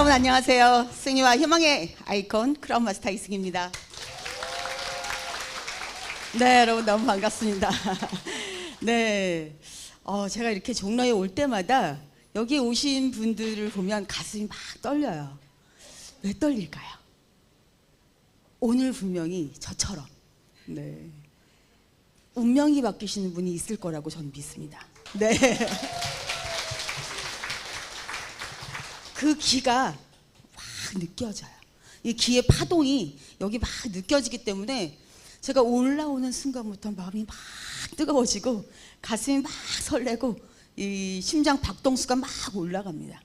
여러분 안녕하세요. 승리와 희망의 아이콘 크라운 마스터 이승입니다. 네, 여러분 너무 반갑습니다. 네, 제가 이렇게 종로에 올 때마다 여기 오신 분들을 보면 가슴이 막 떨려요. 왜 떨릴까요? 오늘 분명히 저처럼 운명이 바뀌시는 분이 있을 거라고 저는 믿습니다. 네. 그 기가 막 느껴져요. 이 기의 파동이 여기 막 느껴지기 때문에 제가 올라오는 순간부터 마음이 막 뜨거워지고 가슴이 막 설레고 이 심장 박동수가 막 올라갑니다.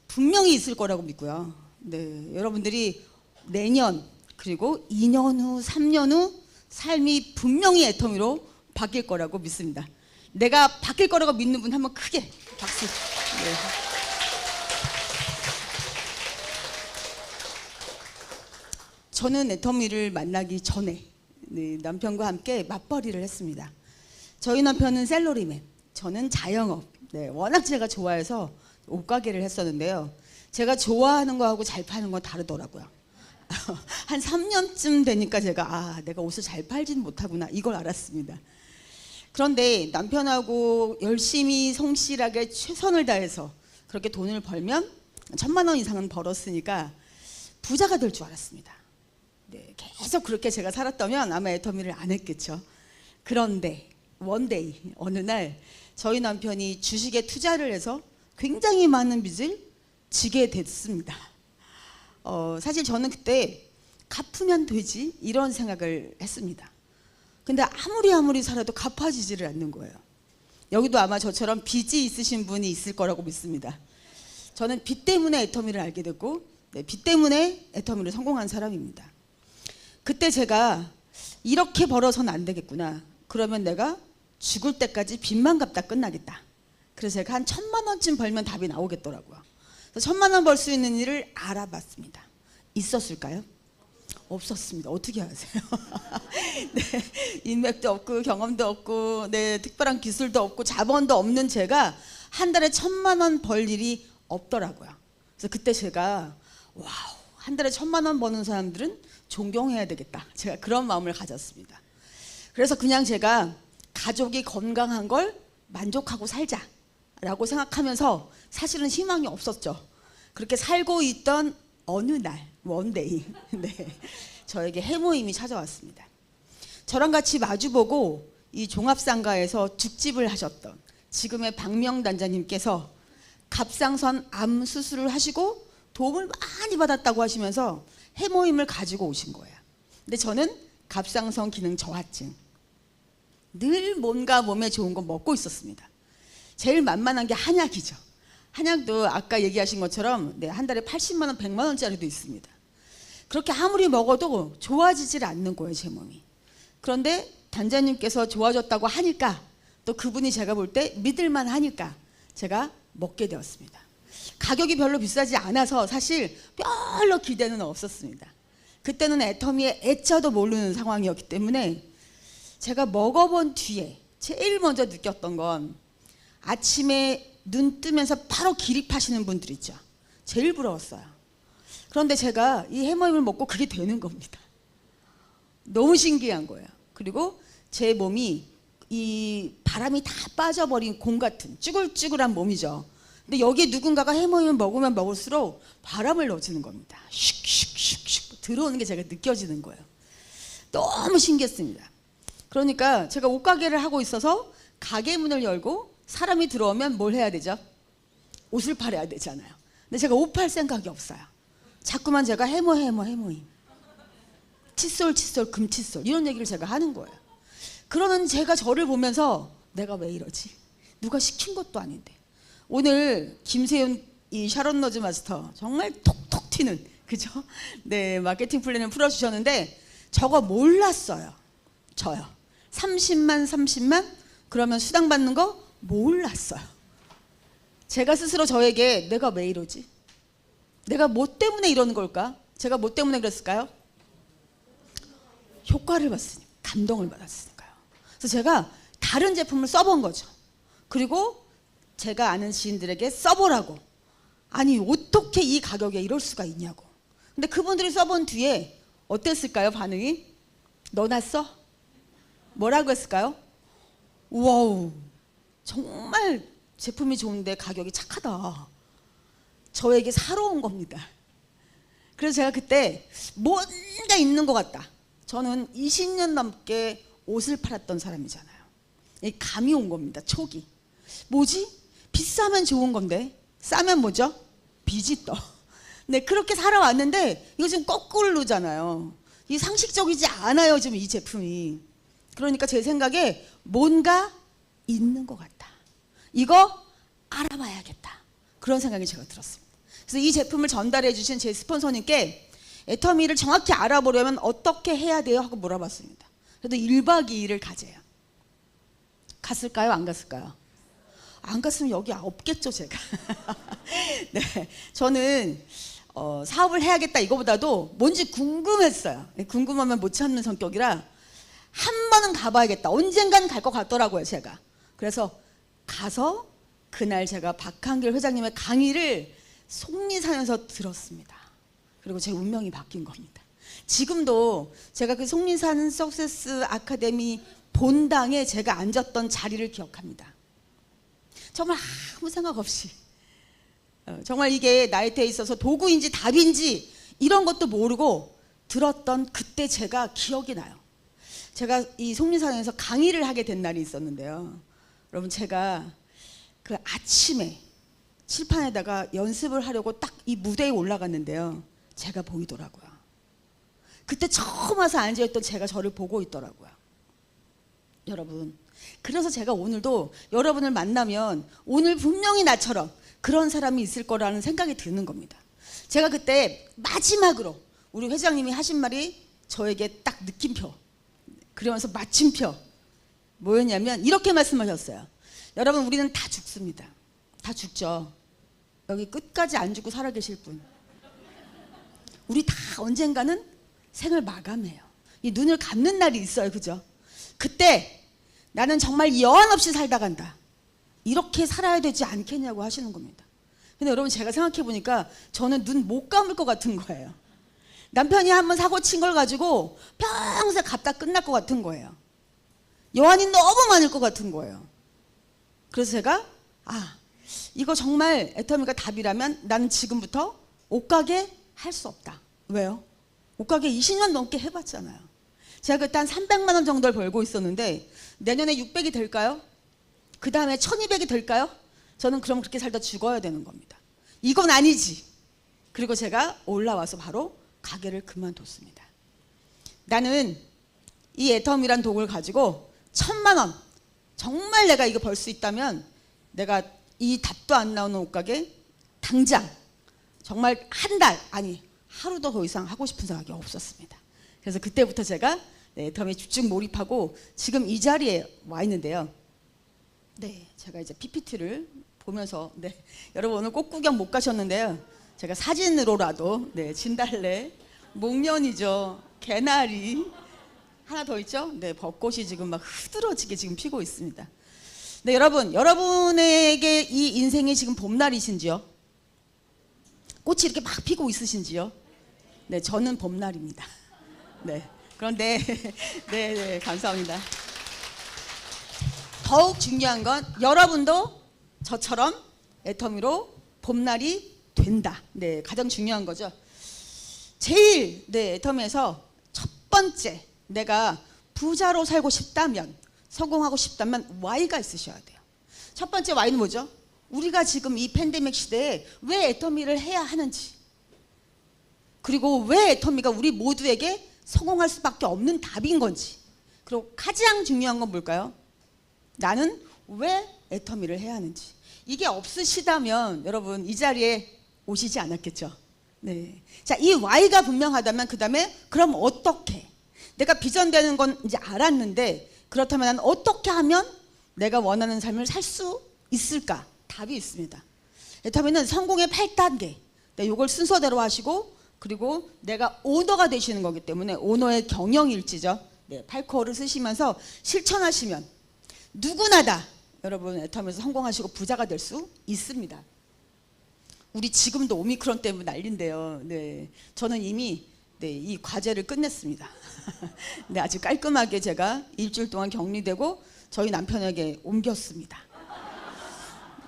분명히 있을 거라고 믿고요. 네, 여러분들이 내년 그리고 2년 후, 3년 후 삶이 분명히 애터미로 바뀔 거라고 믿습니다. 내가 바뀔 거라고 믿는 분 한번 크게 박수. 네. 저는 애터미를 만나기 전에 남편과 함께 맞벌이를 했습니다. 저희 남편은 셀러리맨, 저는 자영업. 워낙 제가 좋아해서 옷가게를 했었는데요. 제가 좋아하는 거하고 잘 파는 건 다르더라고요. 한 3년쯤 되니까 제가 내가 옷을 잘 팔지는 못하구나 이걸 알았습니다. 그런데 남편하고 열심히 성실하게 최선을 다해서 그렇게 돈을 벌면 1,000만 원 이상은 벌었으니까 부자가 될 줄 알았습니다. 네, 계속 그렇게 제가 살았다면 아마 애터미를 안 했겠죠. 그런데 원데이 어느 날 저희 남편이 주식에 투자를 해서 굉장히 많은 빚을 지게 됐습니다. 사실 저는 그때 갚으면 되지 이런 생각을 했습니다. 근데 아무리 살아도 갚아지지를 않는 거예요. 여기도 아마 저처럼 빚이 있으신 분이 있을 거라고 믿습니다. 저는 빚 때문에 애터미를 알게 됐고 빚 때문에 애터미를 성공한 사람입니다. 그때 제가 이렇게 벌어서는 안 되겠구나. 그러면 내가 죽을 때까지 빚만 갚다 끝나겠다. 그래서 제가 한 1,000만 원쯤 벌면 답이 나오겠더라고요. 그래서 1,000만 원 벌 수 있는 일을 알아봤습니다. 있었을까요? 없었습니다. 어떻게 아세요? 네, 인맥도 없고 경험도 없고 특별한 기술도 없고 자본도 없는 제가 한 달에 1,000만 원 벌 일이 없더라고요. 그래서 그때 제가 한 달에 1,000만 원 버는 사람들은 존경해야 되겠다. 제가 그런 마음을 가졌습니다. 그래서 그냥 제가 가족이 건강한 걸 만족하고 살자라고 생각하면서 사실은 희망이 없었죠. 그렇게 살고 있던 어느 날 원데이 저에게 해모임이 찾아왔습니다. 저랑 같이 마주보고 이 종합상가에서 죽집을 하셨던 지금의 박명단장님께서 갑상선 암 수술을 하시고 도움을 많이 받았다고 하시면서 해모임을 가지고 오신 거예요. 근데 저는 갑상선 기능 저하증, 늘 뭔가 몸에 좋은 거 먹고 있었습니다. 제일 만만한 게 한약이죠. 한약도 아까 얘기하신 것처럼 한 달에 80만 원, 100만 원짜리도 있습니다. 그렇게 아무리 먹어도 좋아지질 않는 거예요, 제 몸이. 그런데 단장님께서 좋아졌다고 하니까 또 그분이 제가 볼 때 믿을만 하니까 제가 먹게 되었습니다. 가격이 별로 비싸지 않아서 사실 별로 기대는 없었습니다. 그때는 애터미에 애자도 모르는 상황이었기 때문에 제가 먹어본 뒤에 제일 먼저 느꼈던 건 아침에 눈 뜨면서 바로 기립하시는 분들 있죠. 제일 부러웠어요. 그런데 제가 이 해모임을 먹고 그게 되는 겁니다. 너무 신기한 거예요. 그리고 제 몸이 이 바람이 다 빠져버린 공 같은 쭈글쭈글한 몸이죠. 근데 여기에 누군가가 해모임을 먹으면 먹을수록 바람을 넣어주는 겁니다. 슉슉슉슉 들어오는 게 제가 느껴지는 거예요. 너무 신기했습니다. 그러니까 제가 옷가게를 하고 있어서 가게 문을 열고 사람이 들어오면 뭘 해야 되죠? 옷을 팔아야 되잖아요. 근데 제가 옷 팔 생각이 없어요. 자꾸만 제가 해모임 칫솔 금칫솔 이런 얘기를 제가 하는 거예요. 그러는 제가 저를 보면서 내가 왜 이러지? 누가 시킨 것도 아닌데. 오늘 김세윤 이 샤론 로즈 마스터 정말 톡톡 튀는 그죠? 마케팅 플랜을 풀어주셨는데 저거 몰랐어요. 저요. 30만 그러면 수당 받는 거 몰랐어요. 제가 스스로 저에게 내가 왜 이러지? 내가 뭐 때문에 이러는 걸까? 제가 뭐 때문에 그랬을까요? 효과를 봤으니까, 감동을 받았으니까요. 그래서 제가 다른 제품을 써본 거죠. 그리고 제가 아는 지인들에게 써보라고 아니 어떻게 이 가격에 이럴 수가 있냐고. 근데 그분들이 써본 뒤에 어땠을까요? 반응이? 넣어놨어? 뭐라고 했을까요? 와우, 정말 제품이 좋은데 가격이 착하다. 저에게 사러 온 겁니다. 그래서 제가 그때 뭔가 있는 것 같다. 저는 20년 넘게 옷을 팔았던 사람이잖아요. 감이 온 겁니다. 촉이. 뭐지? 비싸면 좋은 건데 싸면 뭐죠? 빚이 떠. 네, 그렇게 살아왔는데 이거 지금 거꾸로잖아요. 이 상식적이지 않아요, 지금 이 제품이. 그러니까 제 생각에 뭔가 있는 것 같다. 이거 알아봐야겠다. 그런 생각이 제가 들었습니다. 그래서 이 제품을 전달해 주신 제 스폰서님께 애터미를 정확히 알아보려면 어떻게 해야 돼요? 하고 물어봤습니다. 그래도 1박 2일을 가재요. 갔을까요? 안 갔을까요? 안 갔으면 여기 없겠죠, 제가. 네, 저는 사업을 해야겠다 이거보다도 뭔지 궁금했어요. 궁금하면 못 참는 성격이라 한 번은 가봐야겠다. 언젠간 갈 것 같더라고요, 제가. 그래서 가서 그날 제가 박한길 회장님의 강의를 속리산에서 들었습니다. 그리고 제 운명이 바뀐 겁니다. 지금도 제가 그 속리산 석세스 아카데미 본당에 제가 앉았던 자리를 기억합니다. 정말 아무 생각 없이 정말 이게 나이테에 있어서 도구인지 답인지 이런 것도 모르고 들었던 그때 제가 기억이 나요. 제가 이 속리산에서 강의를 하게 된 날이 있었는데요. 여러분, 제가 그 아침에 칠판에다가 연습을 하려고 딱 이 무대에 올라갔는데요. 제가 보이더라고요. 그때 처음 와서 앉아있던 제가 저를 보고 있더라고요. 여러분, 그래서 제가 오늘도 여러분을 만나면 오늘 분명히 나처럼 그런 사람이 있을 거라는 생각이 드는 겁니다. 제가 그때 마지막으로 우리 회장님이 하신 말이 저에게 딱 느낌표, 그러면서 마침표 뭐였냐면 이렇게 말씀하셨어요. 여러분, 우리는 다 죽습니다. 다 죽죠. 여기 끝까지 안 죽고 살아계실 분, 우리 다 언젠가는 생을 마감해요. 이 눈을 감는 날이 있어요. 그죠? 그때 나는 정말 여한 없이 살다 간다. 이렇게 살아야 되지 않겠냐고 하시는 겁니다. 근데 여러분, 제가 생각해 보니까 저는 눈 못 감을 것 같은 거예요. 남편이 한번 사고 친 걸 가지고 평생 갚다 끝날 것 같은 거예요. 여한이 너무 많을 것 같은 거예요. 그래서 제가 이거 정말 애터미가 답이라면 나는 지금부터 옷가게 할 수 없다. 왜요? 옷가게 20년 넘게 해봤잖아요. 제가 그때 한 300만 원 정도를 벌고 있었는데 내년에 600이 될까요? 그 다음에 1200이 될까요? 저는 그럼 그렇게 살다 죽어야 되는 겁니다. 이건 아니지. 그리고 제가 올라와서 바로 가게를 그만뒀습니다. 나는 이 애터미란 도구를 가지고 1000만 원, 정말 내가 이거 벌 수 있다면 내가 이 답도 안 나오는 옷가게 당장 정말 한 달, 아니 하루도 더 이상 하고 싶은 생각이 없었습니다. 그래서 그때부터 제가 애터미에 집중 몰입하고 지금 이 자리에 와 있는데요. 네, 제가 이제 PPT를 보면서 여러분 오늘 꽃구경 못 가셨는데요. 제가 사진으로라도 진달래, 목련이죠, 개나리, 하나 더 있죠? 벚꽃이 지금 막 흐드러지게 지금 피고 있습니다. 네, 여러분, 여러분에게 이 인생이 지금 봄날이신지요? 꽃이 이렇게 막 피고 있으신지요? 네, 저는 봄날입니다. 네, 그런데 감사합니다. 더욱 중요한 건 여러분도 저처럼 애터미로 봄날이 된다. 네, 가장 중요한 거죠. 제일 애터미에서 첫 번째, 내가 부자로 살고 싶다면, 성공하고 싶다면 Y가 있으셔야 돼요. 첫 번째 Y는 뭐죠? 우리가 지금 이 팬데믹 시대에 왜 애터미를 해야 하는지, 그리고 왜 애터미가 우리 모두에게 성공할 수밖에 없는 답인 건지, 그리고 가장 중요한 건 뭘까요? 나는 왜 애터미를 해야 하는지. 이게 없으시다면 여러분 이 자리에 오시지 않았겠죠. 네. 자, 이 Y가 분명하다면 그 다음에 그럼 어떻게? 내가 비전되는 건 이제 알았는데 그렇다면 난 어떻게 하면 내가 원하는 삶을 살 수 있을까? 답이 있습니다. 애터미는 성공의 8단계. 이걸 순서대로 하시고, 그리고 내가 오너가 되시는 거기 때문에 오너의 경영일지죠. 8코어를 쓰시면서 실천하시면 누구나 다 여러분 애터미에서 성공하시고 부자가 될 수 있습니다. 우리 지금도 오미크론 때문에 난린데요. 네, 저는 이미 이 과제를 끝냈습니다. 네, 아주 깔끔하게 제가 일주일 동안 격리되고 저희 남편에게 옮겼습니다.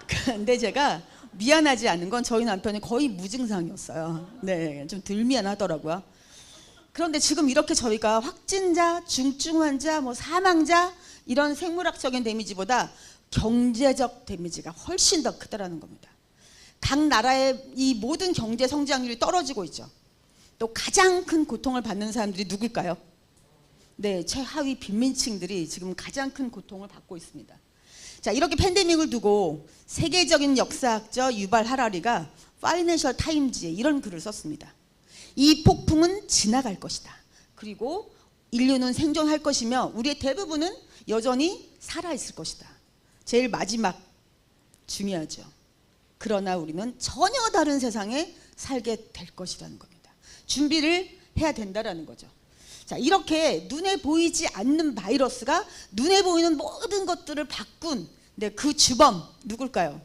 근데 제가 미안하지 않은 건 저희 남편이 거의 무증상이었어요. 네, 좀 덜 미안하더라고요. 그런데 지금 이렇게 저희가 확진자, 중증 환자, 사망자 이런 생물학적인 데미지보다 경제적 데미지가 훨씬 더 크다라는 겁니다. 각 나라의 이 모든 경제 성장률이 떨어지고 있죠. 또 가장 큰 고통을 받는 사람들이 누굴까요? 네, 최하위 빈민층들이 지금 가장 큰 고통을 받고 있습니다. 자, 이렇게 팬데믹을 두고 세계적인 역사학자 유발 하라리가 파이낸셜 타임즈에 이런 글을 썼습니다. 이 폭풍은 지나갈 것이다. 그리고 인류는 생존할 것이며 우리의 대부분은 여전히 살아있을 것이다. 제일 마지막 중요하죠. 그러나 우리는 전혀 다른 세상에 살게 될 것이라는 겁니다. 준비를 해야 된다라는 거죠. 자, 이렇게 눈에 보이지 않는 바이러스가 눈에 보이는 모든 것들을 바꾼 그 주범 누굴까요?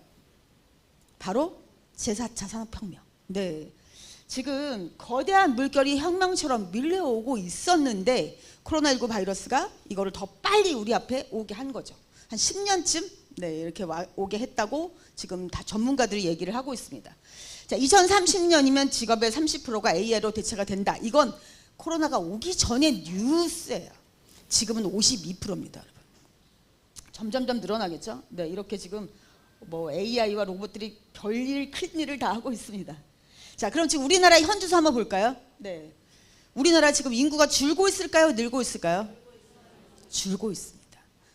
바로 제4차 산업혁명. 네, 지금 거대한 물결이 혁명처럼 밀려오고 있었는데 코로나19 바이러스가 이거를 더 빨리 우리 앞에 오게 한 거죠. 한 10년쯤 이렇게 오게 했다고 지금 다 전문가들이 얘기를 하고 있습니다. 자, 2030년이면 직업의 30%가 AI로 대체가 된다. 이건 코로나가 오기 전의 뉴스예요. 지금은 52%입니다, 여러분. 점점점 늘어나겠죠. 네, 이렇게 지금 AI와 로봇들이 별일 큰 일을 다 하고 있습니다. 자, 그럼 지금 우리나라의 현주소 한번 볼까요? 네, 우리나라 지금 인구가 줄고 있을까요? 늘고 있을까요? 줄고 있습니다.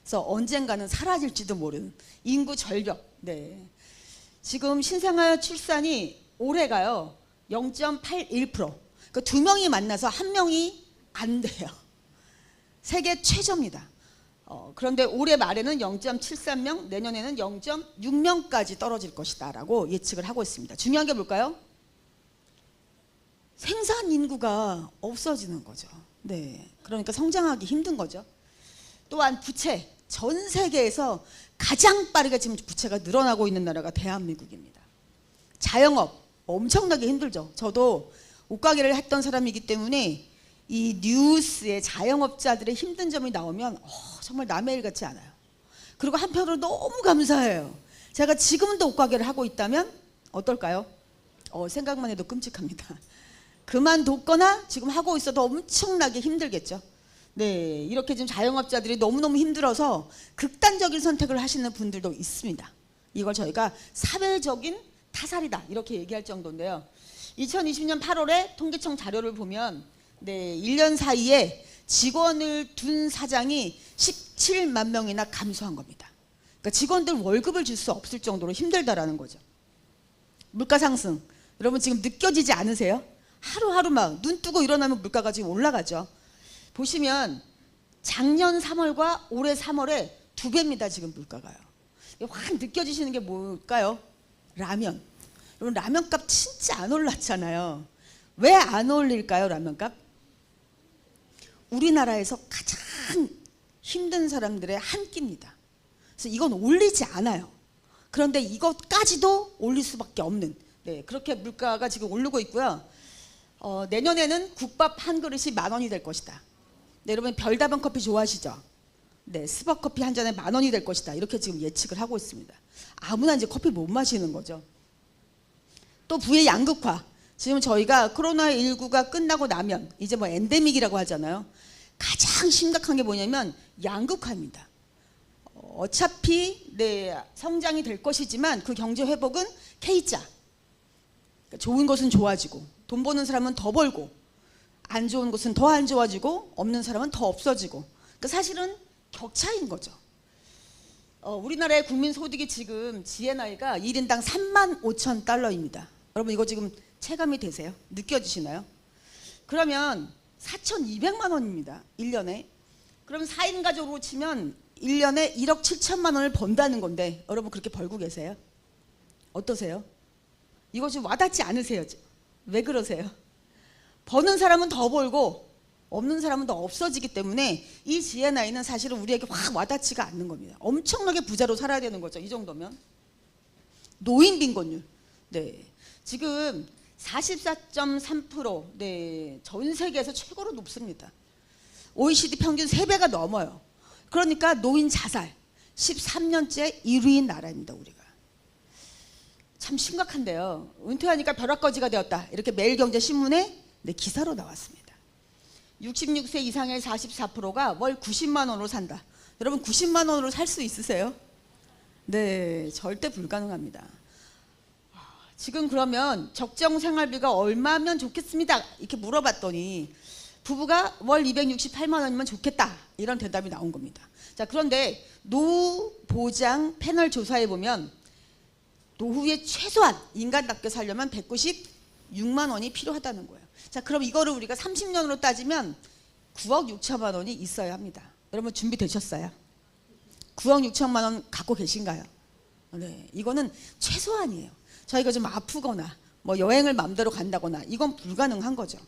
그래서 언젠가는 사라질지도 모르는 인구 절벽. 네, 지금 신생아 출산이 올해가요 0.81%. 그러니까 2명이 만나서 1명이 안 돼요. 세계 최저입니다. 그런데 올해 말에는 0.73명, 내년에는 0.6명까지 떨어질 것이다 라고 예측을 하고 있습니다. 중요한 게 뭘까요? 생산 인구가 없어지는 거죠. 네, 그러니까 성장하기 힘든 거죠. 또한 부채, 전 세계에서 가장 빠르게 지금 부채가 늘어나고 있는 나라가 대한민국입니다. 자영업 엄청나게 힘들죠. 저도 옷가게를 했던 사람이기 때문에 이 뉴스에 자영업자들의 힘든 점이 나오면 정말 남의 일 같지 않아요. 그리고 한편으로 너무 감사해요. 제가 지금도 옷가게를 하고 있다면 어떨까요? 생각만 해도 끔찍합니다. 그만뒀거나 지금 하고 있어도 엄청나게 힘들겠죠. 네, 이렇게 지금 자영업자들이 너무너무 힘들어서 극단적인 선택을 하시는 분들도 있습니다. 이걸 저희가 사회적인 타살이다 이렇게 얘기할 정도인데요. 2020년 8월에 통계청 자료를 보면 1년 사이에 직원을 둔 사장이 17만 명이나 감소한 겁니다. 그러니까 직원들 월급을 줄 수 없을 정도로 힘들다라는 거죠. 물가 상승, 여러분 지금 느껴지지 않으세요? 하루하루 막 눈 뜨고 일어나면 물가가 지금 올라가죠. 보시면 작년 3월과 올해 3월에 2배입니다. 지금 물가가요. 확 느껴지시는 게 뭘까요? 라면. 여러분 라면값 진짜 안 올랐잖아요. 왜 안 올릴까요? 라면값? 우리나라에서 가장 힘든 사람들의 한 끼입니다. 그래서 이건 올리지 않아요. 그런데 이것까지도 올릴 수밖에 없는 그렇게 물가가 지금 오르고 있고요. 내년에는 국밥 한 그릇이 10,000원이 될 것이다. 여러분 별다방 커피 좋아하시죠? 스벅커피 한 잔에 10,000원이 될 것이다. 이렇게 지금 예측을 하고 있습니다. 아무나 이제 커피 못 마시는 거죠. 또 부의 양극화. 지금 저희가 코로나19가 끝나고 나면 이제 엔데믹이라고 하잖아요. 가장 심각한 게 뭐냐면 양극화입니다. 어차피 성장이 될 것이지만 그 경제 회복은 K자. 그러니까 좋은 것은 좋아지고 돈 버는 사람은 더 벌고 안 좋은 것은 더 안 좋아지고 없는 사람은 더 없어지고 그러니까 사실은 격차인 거죠. 우리나라의 국민 소득이 지금 GNI가 1인당 35,000달러입니다. 여러분 이거 지금 체감이 되세요? 느껴지시나요? 그러면 4,200만 원입니다. 1년에. 그럼 4인 가족으로 치면 1년에 1억 7천만 원을 번다는 건데 여러분 그렇게 벌고 계세요? 어떠세요? 이거 좀 와닿지 않으세요? 왜 그러세요? 버는 사람은 더 벌고 없는 사람은 더 없어지기 때문에 이 GNI는 사실은 우리에게 확 와닿지가 않는 겁니다. 엄청나게 부자로 살아야 되는 거죠. 이 정도면. 노인 빈곤율. 네, 지금 44.3%, 네, 전 세계에서 최고로 높습니다. OECD 평균 3배가 넘어요. 그러니까 노인 자살 13년째 1위인 나라입니다. 우리가 참 심각한데요. 은퇴하니까 벼락거지가 되었다, 이렇게 매일경제신문에 네, 기사로 나왔습니다. 66세 이상의 44%가 월 90만 원으로 산다. 여러분 90만 원으로 살 수 있으세요? 네, 절대 불가능합니다. 지금 그러면 적정 생활비가 얼마면 좋겠습니다, 이렇게 물어봤더니 부부가 월 268만 원이면 좋겠다, 이런 대답이 나온 겁니다. 자, 그런데 노후 보장 패널 조사에 보면 노후에 최소한 인간답게 살려면 196만 원이 필요하다는 거예요. 자, 그럼 이거를 우리가 30년으로 따지면 9억 6천만 원이 있어야 합니다. 여러분 준비되셨어요? 9억 6천만 원 갖고 계신가요? 네, 이거는 최소한이에요. 저희가 좀 아프거나 뭐 여행을 마음대로 간다거나 이건 불가능한 거죠.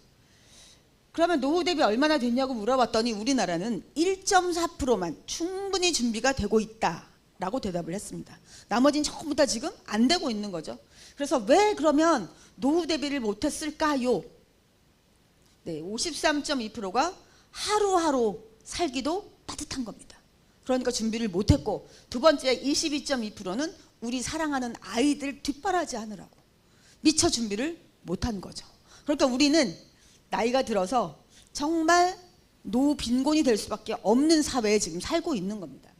그러면 노후 대비 얼마나 됐냐고 물어봤더니 우리나라는 1.4%만 충분히 준비가 되고 있다라고 대답을 했습니다. 나머지는 전부 다 지금 안 되고 있는 거죠. 그래서 왜 그러면 노후 대비를 못했을까요? 네, 53.2%가 하루하루 살기도 빠듯한 겁니다. 그러니까 준비를 못했고, 두 번째 22.2%는 우리 사랑하는 아이들 뒷바라지 하느라고 미처 준비를 못한 거죠. 그러니까 우리는 나이가 들어서 정말 노후 빈곤이 될 수밖에 없는 사회에 지금 살고 있는 겁니다.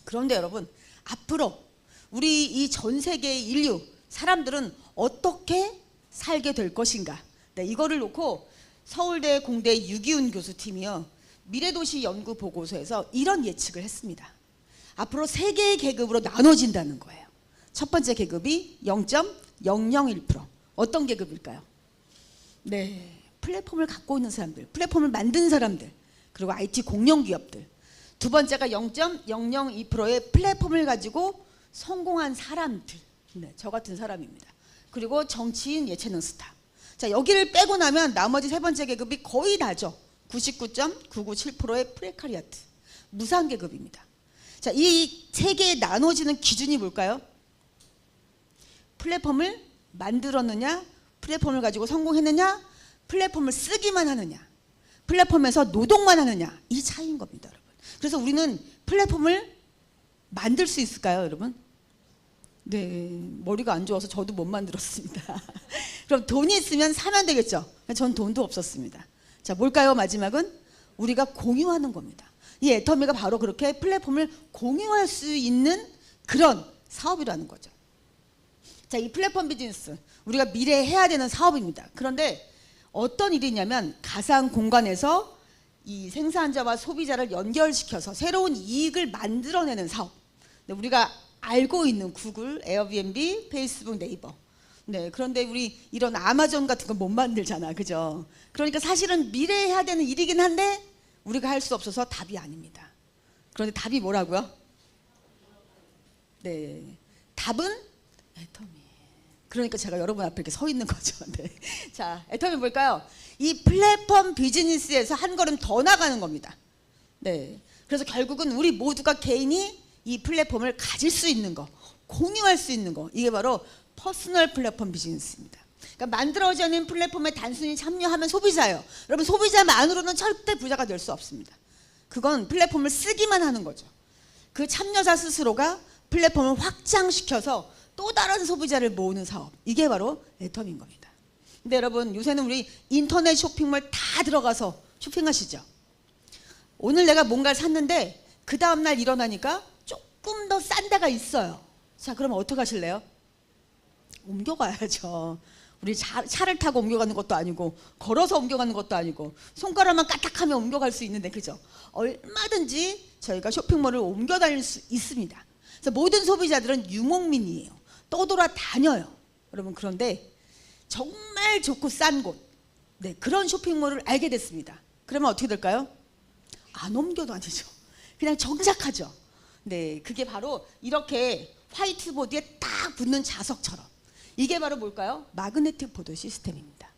그런데 여러분, 앞으로 우리 이 전 세계의 인류 사람들은 어떻게 살게 될 것인가? 네, 이거를 놓고 서울대 공대 유기훈 교수팀이요, 미래도시 연구 보고서에서 이런 예측을 했습니다. 앞으로 3개의 계급으로 나눠진다는 거예요. 첫 번째 계급이 0.001%. 어떤 계급일까요? 네, 플랫폼을 갖고 있는 사람들, 플랫폼을 만든 사람들, 그리고 IT 공룡 기업들. 두 번째가 0.002%의 플랫폼을 가지고 성공한 사람들, 네, 저 같은 사람입니다. 그리고 정치인, 예체능 스타. 자, 여기를 빼고 나면 나머지 세 번째 계급이 거의 다죠. 99.997%의 프레카리아트, 무상 계급입니다. 자, 이 세 개에 나눠지는 기준이 뭘까요? 플랫폼을 만들었느냐, 플랫폼을 가지고 성공했느냐, 플랫폼을 쓰기만 하느냐, 플랫폼에서 노동만 하느냐, 이 차이인 겁니다, 여러분. 그래서 우리는 플랫폼을 만들 수 있을까요, 여러분? 네, 머리가 안 좋아서 저도 못 만들었습니다. 그럼 돈이 있으면 사면 되겠죠? 전 돈도 없었습니다. 자, 뭘까요? 마지막은 우리가 공유하는 겁니다. 이 애터미가 바로 그렇게 플랫폼을 공유할 수 있는 그런 사업이라는 거죠. 자, 이 플랫폼 비즈니스 우리가 미래에 해야 되는 사업입니다. 그런데 어떤 일이냐면 가상 공간에서 이 생산자와 소비자를 연결시켜서 새로운 이익을 만들어내는 사업. 네, 우리가 알고 있는 구글, 에어비앤비, 페이스북, 네이버. 네, 그런데 우리 이런 아마존 같은 거 못 만들잖아, 그죠? 그러니까 사실은 미래에 해야 되는 일이긴 한데 우리가 할 수 없어서 답이 아닙니다. 그런데 답이 뭐라고요? 네, 답은 애터미. 그러니까 제가 여러분 앞에 이렇게 서 있는 거죠. 네. 자, 애터미 뭘까요? 이 플랫폼 비즈니스에서 한 걸음 더 나가는 겁니다. 네, 그래서 결국은 우리 모두가 개인이 이 플랫폼을 가질 수 있는 거, 공유할 수 있는 거, 이게 바로 퍼스널 플랫폼 비즈니스입니다. 그러니까 만들어지는 플랫폼에 단순히 참여하면 소비자예요. 여러분, 소비자만으로는 절대 부자가 될 수 없습니다. 그건 플랫폼을 쓰기만 하는 거죠. 그 참여자 스스로가 플랫폼을 확장시켜서 또 다른 소비자를 모으는 사업, 이게 바로 애터미인 겁니다. 근데 여러분, 요새는 우리 인터넷 쇼핑몰 다 들어가서 쇼핑하시죠? 오늘 내가 뭔가를 샀는데 그 다음날 일어나니까 조금 더 싼 데가 있어요. 자, 그러면 어떻게 하실래요? 옮겨가야죠. 우리 차를 타고 옮겨가는 것도 아니고 걸어서 옮겨가는 것도 아니고 손가락만 까딱하면 옮겨갈 수 있는데, 그죠? 얼마든지 저희가 쇼핑몰을 옮겨 다닐 수 있습니다. 그래서 모든 소비자들은 유목민이에요. 떠돌아다녀요. 여러분, 그런데 정말 좋고 싼 곳, 네, 그런 쇼핑몰을 알게 됐습니다. 그러면 어떻게 될까요? 안 옮겨 다니죠. 그냥 정착하죠. 네, 그게 바로 이렇게 화이트보드에 딱 붙는 자석처럼, 이게 바로 뭘까요? 마그네틱 보드 시스템입니다.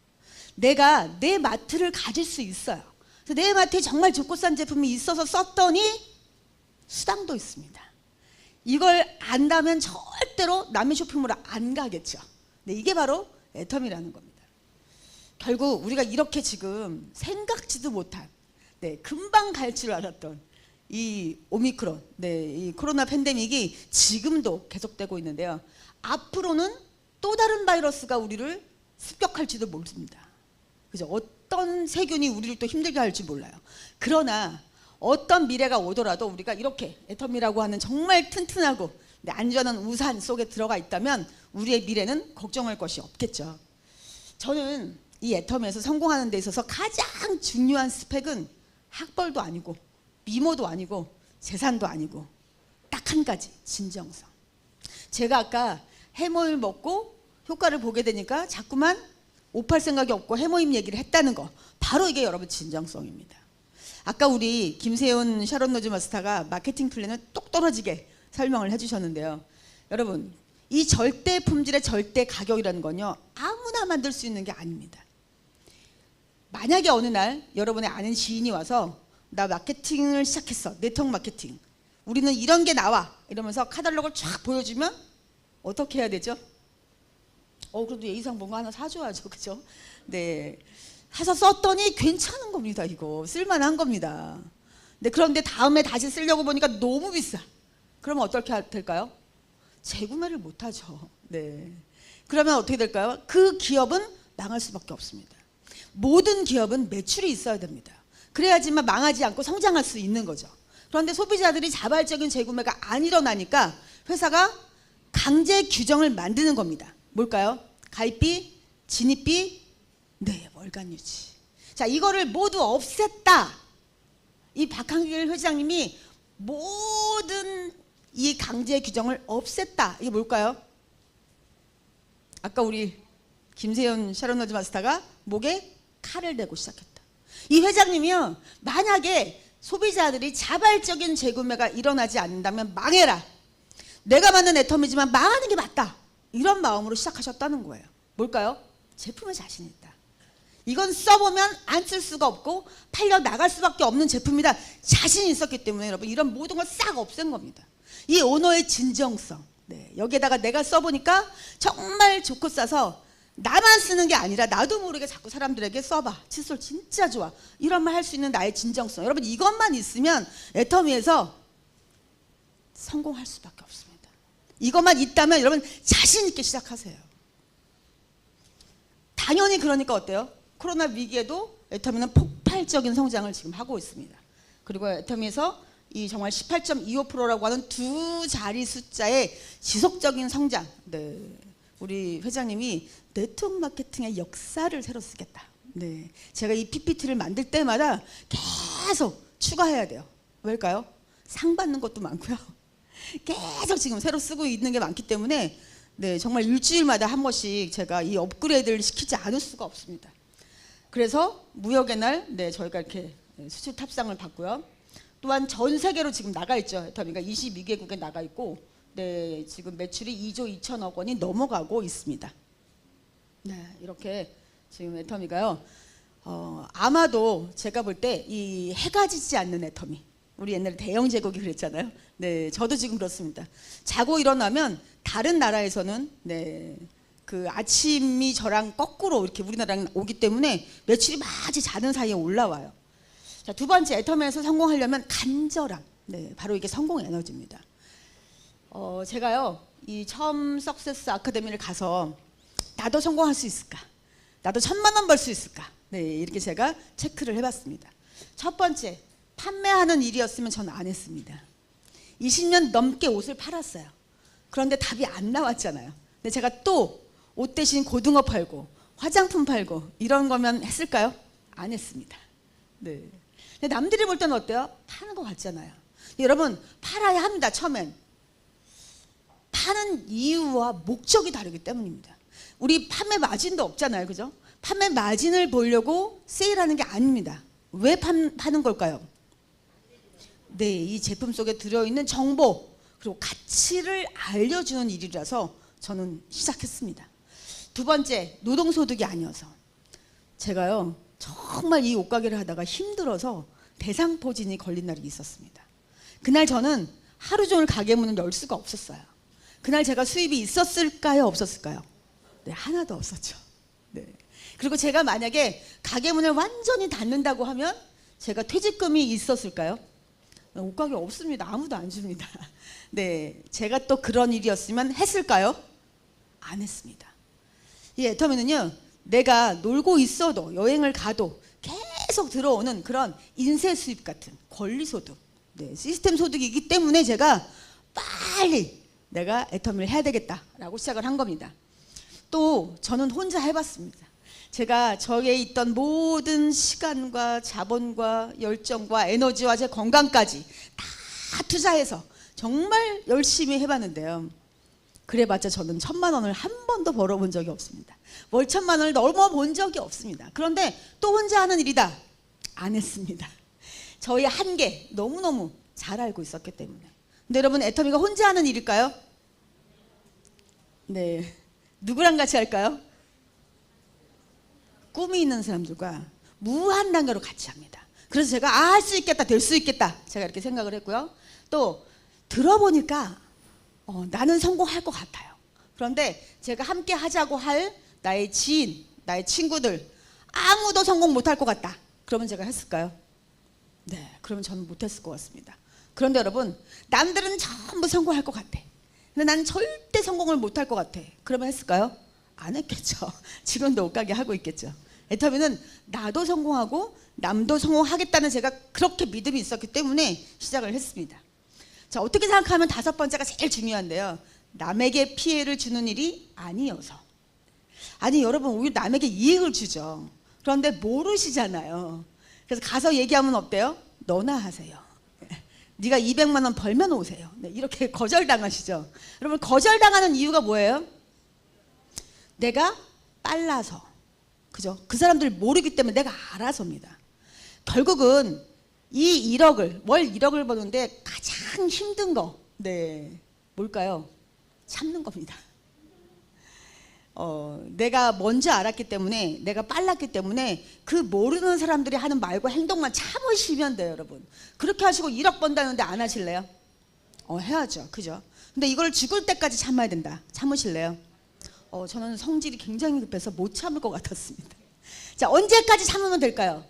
내가 내 마트를 가질 수 있어요. 그래서 내 마트에 정말 좋고 싼 제품이 있어서 썼더니 수당도 있습니다. 이걸 안다면 절대로 남의 쇼핑몰에 안 가겠죠. 네, 이게 바로 애텀이라는 겁니다. 결국 우리가 이렇게 지금 생각지도 못한, 네, 금방 갈 줄 알았던 이 오미크론, 네, 이 코로나 팬데믹이 지금도 계속되고 있는데요. 앞으로는 또 다른 바이러스가 우리를 습격할지도 모릅니다. 그죠? 어떤 세균이 우리를 또 힘들게 할지 몰라요. 그러나 어떤 미래가 오더라도 우리가 이렇게 애텀이라고 하는 정말 튼튼하고 안전한 우산 속에 들어가 있다면 우리의 미래는 걱정할 것이 없겠죠. 저는 이 애텀에서 성공하는 데 있어서 가장 중요한 스펙은 학벌도 아니고 미모도 아니고 재산도 아니고 딱 한 가지, 진정성. 제가 아까 해모임 먹고 효과를 보게 되니까 자꾸만 옷팔 생각이 없고 해모임 얘기를 했다는 거, 바로 이게 여러분 진정성입니다. 아까 우리 김세훈 샤론 노즈 마스터가 마케팅 플랜을 똑 떨어지게 설명을 해주셨는데요. 여러분, 이 절대 품질의 절대 가격이라는 건요, 아무나 만들 수 있는 게 아닙니다. 만약에 어느 날 여러분의 아는 지인이 와서 나 마케팅을 시작했어, 네트워크 마케팅, 우리는 이런 게 나와, 이러면서 카탈로그를 쫙 보여주면 어떻게 해야 되죠? 그래도 예의상 뭔가 하나 사줘야죠, 그죠? 네, 사서 썼더니 괜찮은 겁니다. 이거 쓸만한 겁니다. 네, 그런데 다음에 다시 쓰려고 보니까 너무 비싸. 그러면 어떻게 될까요? 재구매를 못하죠. 네, 그러면 어떻게 될까요? 그 기업은 망할 수밖에 없습니다. 모든 기업은 매출이 있어야 됩니다. 그래야지만 망하지 않고 성장할 수 있는 거죠. 그런데 소비자들이 자발적인 재구매가 안 일어나니까 회사가 강제 규정을 만드는 겁니다. 뭘까요? 가입비, 진입비, 네, 월간 유지. 자, 이거를 모두 없앴다. 이 박한길 회장님이 모든 이 강제 규정을 없앴다. 이게 뭘까요? 아까 우리 김세현 샤론 노즈 마스터가 목에 칼을 대고 시작했다. 이 회장님이요, 만약에 소비자들이 자발적인 재구매가 일어나지 않는다면 망해라. 내가 만든 애텀이지만 망하는 게 맞다. 이런 마음으로 시작하셨다는 거예요. 뭘까요? 제품에 자신 있다. 이건 써보면 안 쓸 수가 없고 팔려 나갈 수밖에 없는 제품이다. 자신이 있었기 때문에 여러분, 이런 모든 걸 싹 없앤 겁니다. 이 오너의 진정성. 네, 여기에다가 내가 써보니까 정말 좋고 싸서 나만 쓰는 게 아니라 나도 모르게 자꾸 사람들에게 써봐, 칫솔 진짜 좋아, 이런 말 할 수 있는 나의 진정성. 여러분, 이것만 있으면 애터미에서 성공할 수밖에 없습니다. 이것만 있다면 여러분 자신 있게 시작하세요. 당연히 그러니까 어때요? 코로나 위기에도 애터미는 폭발적인 성장을 지금 하고 있습니다. 그리고 애터미에서 이 정말 18.25%라고 하는 두 자리 숫자의 지속적인 성장. 네, 우리 회장님이 네트워크 마케팅의 역사를 새로 쓰겠다. 네, 제가 이 PPT를 만들 때마다 계속 추가해야 돼요. 왜일까요? 상 받는 것도 많고요. 계속 지금 새로 쓰고 있는 게 많기 때문에 네, 정말 일주일마다 한 번씩 제가 이 업그레이드를 시키지 않을 수가 없습니다. 그래서 무역의 날, 네, 저희가 이렇게 수출 탑상을 받고요. 또한 전 세계로 지금 나가 있죠. 애터미가 22개국에 나가 있고, 네, 지금 매출이 2조 2천억 원이 넘어가고 있습니다. 네, 이렇게 지금 애터미가요. 아마도 제가 볼 때 이 해가 지지 않는 애터미. 우리 옛날에 대영 제국이 그랬잖아요. 네, 저도 지금 그렇습니다. 자고 일어나면 다른 나라에서는 네, 그 아침이 저랑 거꾸로 이렇게 우리나라랑 오기 때문에 매출이 마치 자는 사이에 올라와요. 자, 두 번째, 애터미에서 성공하려면 간절함. 네, 바로 이게 성공 에너지입니다. 제가요, 이 처음 석세스 아카데미를 가서 나도 성공할 수 있을까? 나도 1,000만 원 벌 수 있을까? 네, 이렇게 제가 체크를 해봤습니다. 첫 번째, 판매하는 일이었으면 저는 안 했습니다. 20년 넘게 옷을 팔았어요. 그런데 답이 안 나왔잖아요. 근데 제가 또 옷 대신 고등어 팔고 화장품 팔고 이런 거면 했을까요? 안 했습니다. 네. 근데 남들이 볼 때는 어때요? 파는 것 같잖아요. 여러분, 팔아야 합니다. 처음엔 파는 이유와 목적이 다르기 때문입니다. 우리 판매 마진도 없잖아요, 그죠? 판매 마진을 보려고 세일하는 게 아닙니다. 왜 파는 걸까요? 네, 이 제품 속에 들어있는 정보 그리고 가치를 알려주는 일이라서 저는 시작했습니다. 두 번째, 노동소득이 아니어서. 제가요, 정말 이 옷가게를 하다가 힘들어서 대상포진이 걸린 날이 있었습니다. 그날 저는 하루 종일 가게 문을 열 수가 없었어요. 그날 제가 수입이 있었을까요? 없었을까요? 네, 하나도 없었죠. 네. 그리고 제가 만약에 가게 문을 완전히 닫는다고 하면 제가 퇴직금이 있었을까요? 옷가게 없습니다. 아무도 안 줍니다. 네, 제가 또 그런 일이었으면 했을까요? 안 했습니다. 이 애터미는요, 내가 놀고 있어도 여행을 가도 계속 들어오는 그런 인쇄 수입 같은 권리 소득, 네, 시스템 소득이기 때문에 제가 빨리 내가 애터미를 해야 되겠다라고 시작을 한 겁니다. 또 저는 혼자 해봤습니다. 제가 저에 있던 모든 시간과 자본과 열정과 에너지와 제 건강까지 다 투자해서 정말 열심히 해봤는데요. 그래봤자 저는 1,000만 원을 한 번도 벌어본 적이 없습니다. 월 1,000만 원을 넘어본 적이 없습니다. 그런데 또 혼자 하는 일이다. 안 했습니다. 저희 한계 너무너무 잘 알고 있었기 때문에. 근데 여러분, 애터미가 혼자 하는 일일까요? 네. 누구랑 같이 할까요? 꿈이 있는 사람들과 무한 단계로 같이 합니다. 그래서 제가 할 수 있겠다, 될 수 있겠다, 제가 이렇게 생각을 했고요. 또 들어보니까 나는 성공할 것 같아요. 그런데 제가 함께 하자고 할 나의 지인, 나의 친구들 아무도 성공 못할 것 같다. 그러면 제가 했을까요? 네, 그러면 저는 못했을 것 같습니다. 그런데 여러분, 남들은 전부 성공할 것 같아. 근데 나는 절대 성공을 못할 것 같아. 그러면 했을까요? 안 했겠죠. 지금도 옷가게 하고 있겠죠. 애터미는 나도 성공하고 남도 성공하겠다는 제가 그렇게 믿음이 있었기 때문에 시작을 했습니다. 자, 어떻게 생각하면 5번째가 제일 중요한데요. 남에게 피해를 주는 일이 아니어서. 아니, 여러분, 오히려 남에게 이익을 주죠. 그런데 모르시잖아요. 그래서 가서 얘기하면 어때요? 너나 하세요. 네가 200만 원 벌면 오세요. 네, 이렇게 거절당하시죠. 여러분, 거절당하는 이유가 뭐예요? 내가 빨라서. 그죠? 그 사람들 모르기 때문에 내가 알아서입니다. 결국은 이 1억을, 월 1억을 버는데 가장 힘든 거, 네, 뭘까요? 참는 겁니다. 내가 먼저 알았기 때문에, 내가 빨랐기 때문에 그 모르는 사람들이 하는 말과 행동만 참으시면 돼요, 여러분. 그렇게 하시고 1억 번다는데 안 하실래요? 해야죠. 그죠? 근데 이걸 죽을 때까지 참아야 된다. 참으실래요? 저는 성질이 굉장히 급해서 못 참을 것 같았습니다. 자, 언제까지 참으면 될까요?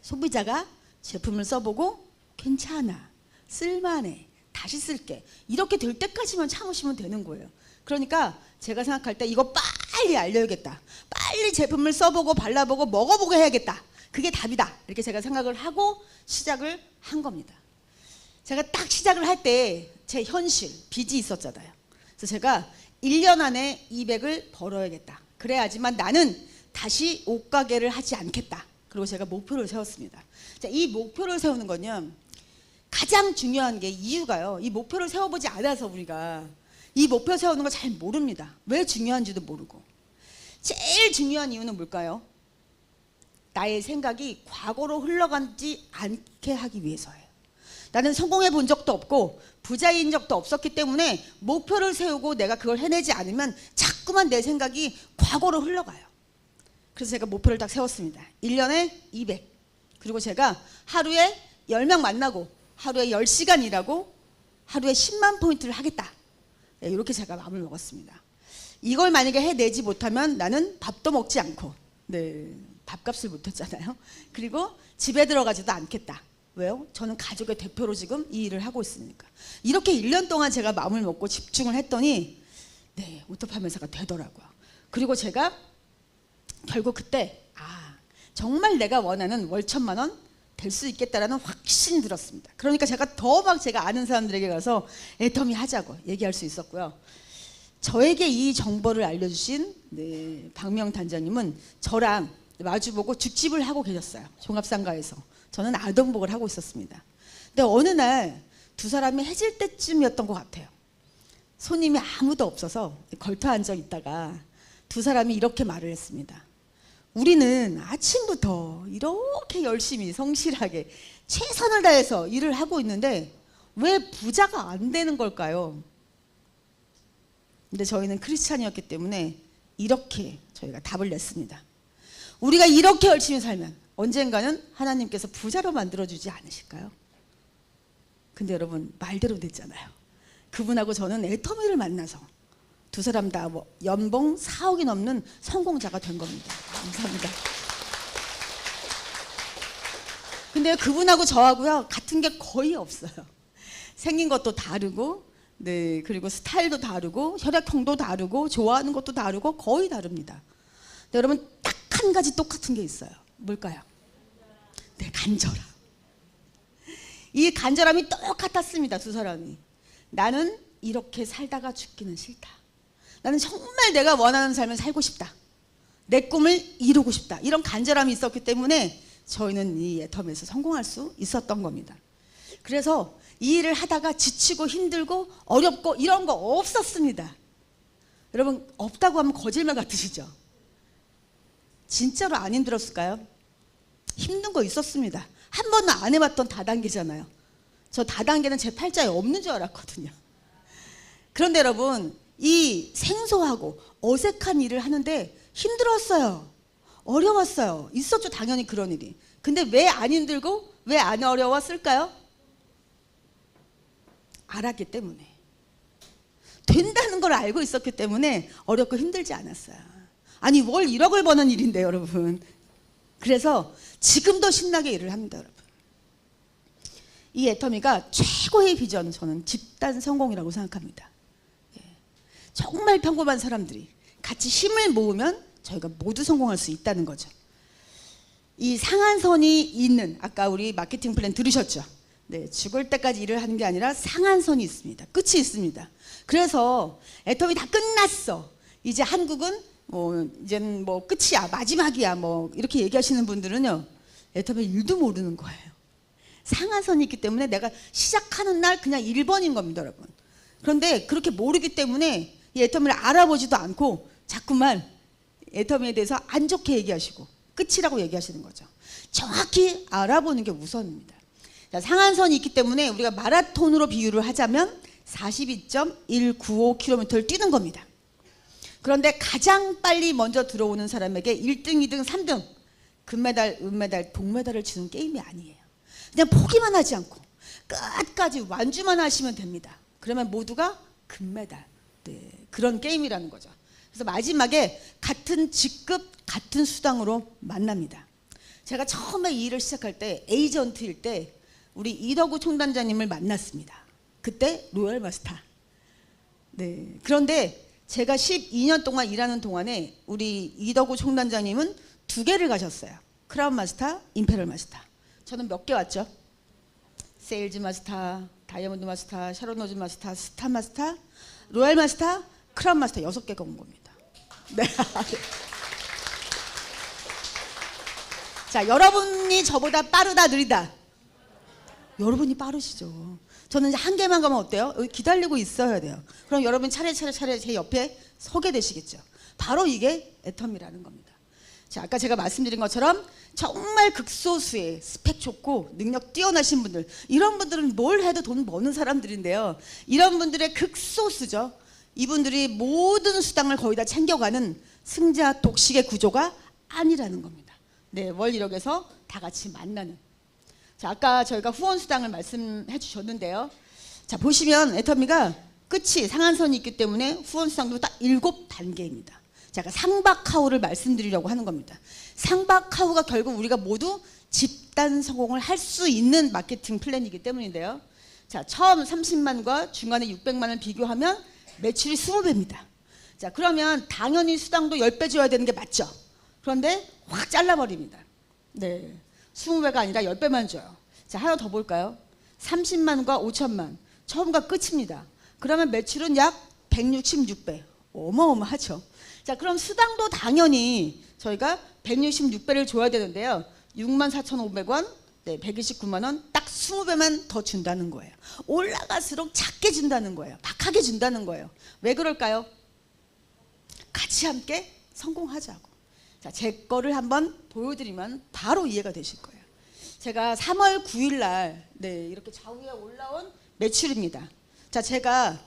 소비자가 제품을 써보고 괜찮아, 쓸만해, 다시 쓸게, 이렇게 될 때까지만 참으시면 되는 거예요. 그러니까 제가 생각할 때 이거 빨리 알려야겠다, 빨리 제품을 써보고 발라보고 먹어보고 해야겠다, 그게 답이다, 이렇게 제가 생각을 하고 시작을 한 겁니다. 제가 딱 시작을 할 때 제 현실, 빚이 있었잖아요. 그래서 제가 1년 안에 200을 벌어야겠다, 그래야지만 나는 다시 옷가게를 하지 않겠다. 그리고 제가 목표를 세웠습니다. 자, 이 목표를 세우는 건요, 가장 중요한 게 이유가요, 이 목표를 세워보지 않아서 우리가 이 목표 세우는 거 잘 모릅니다. 왜 중요한지도 모르고. 제일 중요한 이유는 뭘까요? 나의 생각이 과거로 흘러가지 않게 하기 위해서예요. 나는 성공해 본 적도 없고 부자인 적도 없었기 때문에 목표를 세우고 내가 그걸 해내지 않으면 자꾸만 내 생각이 과거로 흘러가요. 그래서 제가 목표를 딱 세웠습니다. 1년에 200. 그리고 제가 하루에 10명 만나고 하루에 10시간 일하고 하루에 10만 포인트를 하겠다. 네, 이렇게 제가 마음을 먹었습니다. 이걸 만약에 해내지 못하면 나는 밥도 먹지 않고, 네, 밥값을 못했잖아요. 그리고 집에 들어가지도 않겠다. 왜요? 저는 가족의 대표로 지금 이 일을 하고 있으니까. 이렇게 1년 동안 제가 마음을 먹고 집중을 했더니, 네, 오토팜 회사가 되더라고요. 그리고 제가 결국 그때 정말 내가 원하는 월 1,000만 원 될 수 있겠다라는 확신이 들었습니다. 그러니까 제가 더 막 제가 아는 사람들에게 가서 애터미 하자고 얘기할 수 있었고요. 저에게 이 정보를 알려주신, 네, 박명 단장님은 저랑 마주보고 죽집을 하고 계셨어요. 종합상가에서. 저는 아동복을 하고 있었습니다. 근데 어느 날 두 사람이 해질 때쯤이었던 것 같아요. 손님이 아무도 없어서 걸터 앉아 있다가 두 사람이 이렇게 말을 했습니다. 우리는 아침부터 이렇게 열심히 성실하게 최선을 다해서 일을 하고 있는데 왜 부자가 안 되는 걸까요? 근데 저희는 크리스찬이었기 때문에 이렇게 저희가 답을 냈습니다. 우리가 이렇게 열심히 살면 언젠가는 하나님께서 부자로 만들어주지 않으실까요? 근데 여러분, 말대로 됐잖아요. 그분하고 저는 애터미를 만나서 두 사람 다 뭐 연봉 4억이 넘는 성공자가 된 겁니다. 감사합니다. 근데 그분하고 저하고요 같은 게 거의 없어요. 생긴 것도 다르고, 네, 그리고 스타일도 다르고, 혈액형도 다르고, 좋아하는 것도 다르고, 거의 다릅니다. 네, 여러분 딱 한 가지 똑같은 게 있어요. 뭘까요? 네, 간절함. 이 간절함이 똑같았습니다. 두 사람이. 나는 이렇게 살다가 죽기는 싫다. 나는 정말 내가 원하는 삶을 살고 싶다. 내 꿈을 이루고 싶다. 이런 간절함이 있었기 때문에 저희는 이 애텀에서 성공할 수 있었던 겁니다. 그래서 이 일을 하다가 지치고 힘들고 어렵고 이런 거 없었습니다. 여러분 없다고 하면 거짓말 같으시죠? 진짜로 안 힘들었을까요? 힘든 거 있었습니다. 한 번도 안 해봤던 다단계잖아요. 저 다단계는 제 팔자에 없는 줄 알았거든요. 그런데 여러분 이 생소하고 어색한 일을 하는데 힘들었어요. 어려웠어요. 있었죠 당연히 그런 일이. 근데 왜 안 힘들고 왜 안 어려웠을까요? 알았기 때문에. 된다는 걸 알고 있었기 때문에 어렵고 힘들지 않았어요. 아니 월 1억을 버는 일인데 여러분. 그래서 지금도 신나게 일을 합니다 여러분. 이 애터미가 최고의 비전 저는 집단 성공이라고 생각합니다. 정말 평범한 사람들이 같이 힘을 모으면 저희가 모두 성공할 수 있다는 거죠. 이 상한선이 있는 아까 우리 마케팅 플랜 들으셨죠? 네, 죽을 때까지 일을 하는 게 아니라 상한선이 있습니다. 끝이 있습니다. 그래서 애텀이 다 끝났어. 이제 한국은 이제는 끝이야, 마지막이야, 이렇게 얘기하시는 분들은요, 애텀의 일도 모르는 거예요. 상한선이 있기 때문에 내가 시작하는 날 그냥 1번인 겁니다, 여러분. 그런데 그렇게 모르기 때문에 이 애텀을 알아보지도 않고 자꾸만 애텀에 대해서 안 좋게 얘기하시고 끝이라고 얘기하시는 거죠. 정확히 알아보는 게 우선입니다. 자, 상한선이 있기 때문에 우리가 마라톤으로 비유를 하자면 42.195km를 뛰는 겁니다. 그런데 가장 빨리 먼저 들어오는 사람에게 1등, 2등, 3등 금메달, 은메달, 동메달을 주는 게임이 아니에요. 그냥 포기만 하지 않고 끝까지 완주만 하시면 됩니다. 그러면 모두가 금메달. 네, 그런 게임이라는 거죠. 그래서 마지막에 같은 직급, 같은 수당으로 만납니다. 제가 처음에 이 일을 시작할 때 에이전트일 때 우리 이덕우 총단장님을 만났습니다. 그때 로열 마스터. 네, 그런데 제가 12년 동안 일하는 동안에 우리 이덕우 총단장님은 2개를 가셨어요. 크라운 마스터, 임페럴 마스터. 저는 몇 개 왔죠? 세일즈 마스터, 다이아몬드 마스터, 샤론 로즈 마스터, 스타 마스터, 로얄 마스터, 크라운 마스터 6개가 온 겁니다. 네. 자, 여러분이 저보다 빠르다 느리다? 여러분이 빠르시죠. 저는 이제 한 개만 가면 어때요? 여기 기다리고 있어야 돼요. 그럼 여러분 차례 제 옆에 서게 되시겠죠. 바로 이게 애텀이라는 겁니다. 자, 아까 제가 말씀드린 것처럼 정말 극소수의 스펙 좋고 능력 뛰어나신 분들, 이런 분들은 뭘 해도 돈 버는 사람들인데요. 이런 분들의 극소수죠. 이분들이 모든 수당을 거의 다 챙겨가는 승자 독식의 구조가 아니라는 겁니다. 네, 월 1억에서 다 같이 만나는. 자, 아까 저희가 후원 수당을 말씀해 주셨는데요. 자, 보시면 애터미가 끝이 상한선이 있기 때문에 후원 수당도 딱 7단계입니다. 제가 상박하우를 말씀드리려고 하는 겁니다. 상박하우가 결국 우리가 모두 집단 성공을 할 수 있는 마케팅 플랜이기 때문인데요. 자, 처음 30만과 중간에 600만을 비교하면 매출이 20배입니다. 자, 그러면 당연히 수당도 10배 줘야 되는 게 맞죠? 그런데 확 잘라버립니다. 네, 20배가 아니라 10배만 줘요. 자, 하나 더 볼까요? 30만과 5천만. 처음과 끝입니다. 그러면 매출은 약 166배. 어마어마하죠. 자, 그럼 수당도 당연히 저희가 166배를 줘야 되는데요. 64,500원, 네, 129만 원, 딱 20배만 더 준다는 거예요. 올라갈수록 작게 준다는 거예요. 박하게 준다는 거예요. 왜 그럴까요? 같이 함께 성공하자고. 자, 제 거를 한번 보여드리면 바로 이해가 되실 거예요. 제가 3월 9일 날, 네, 이렇게 좌우에 올라온 매출입니다. 자, 제가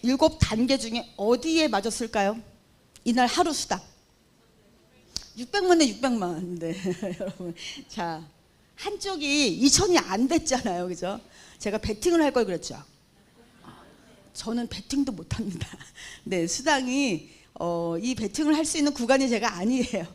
7단계 중에 어디에 맞았을까요? 이날 하루 수당 600만 대 600만. 네, 여러분. 자, 한쪽이 2천이 안 됐잖아요, 그죠? 제가 베팅을 할 걸 그랬죠. 저는 배팅도 못합니다. 네, 수당이 이 배팅을 할 수 있는 구간이 제가 아니에요.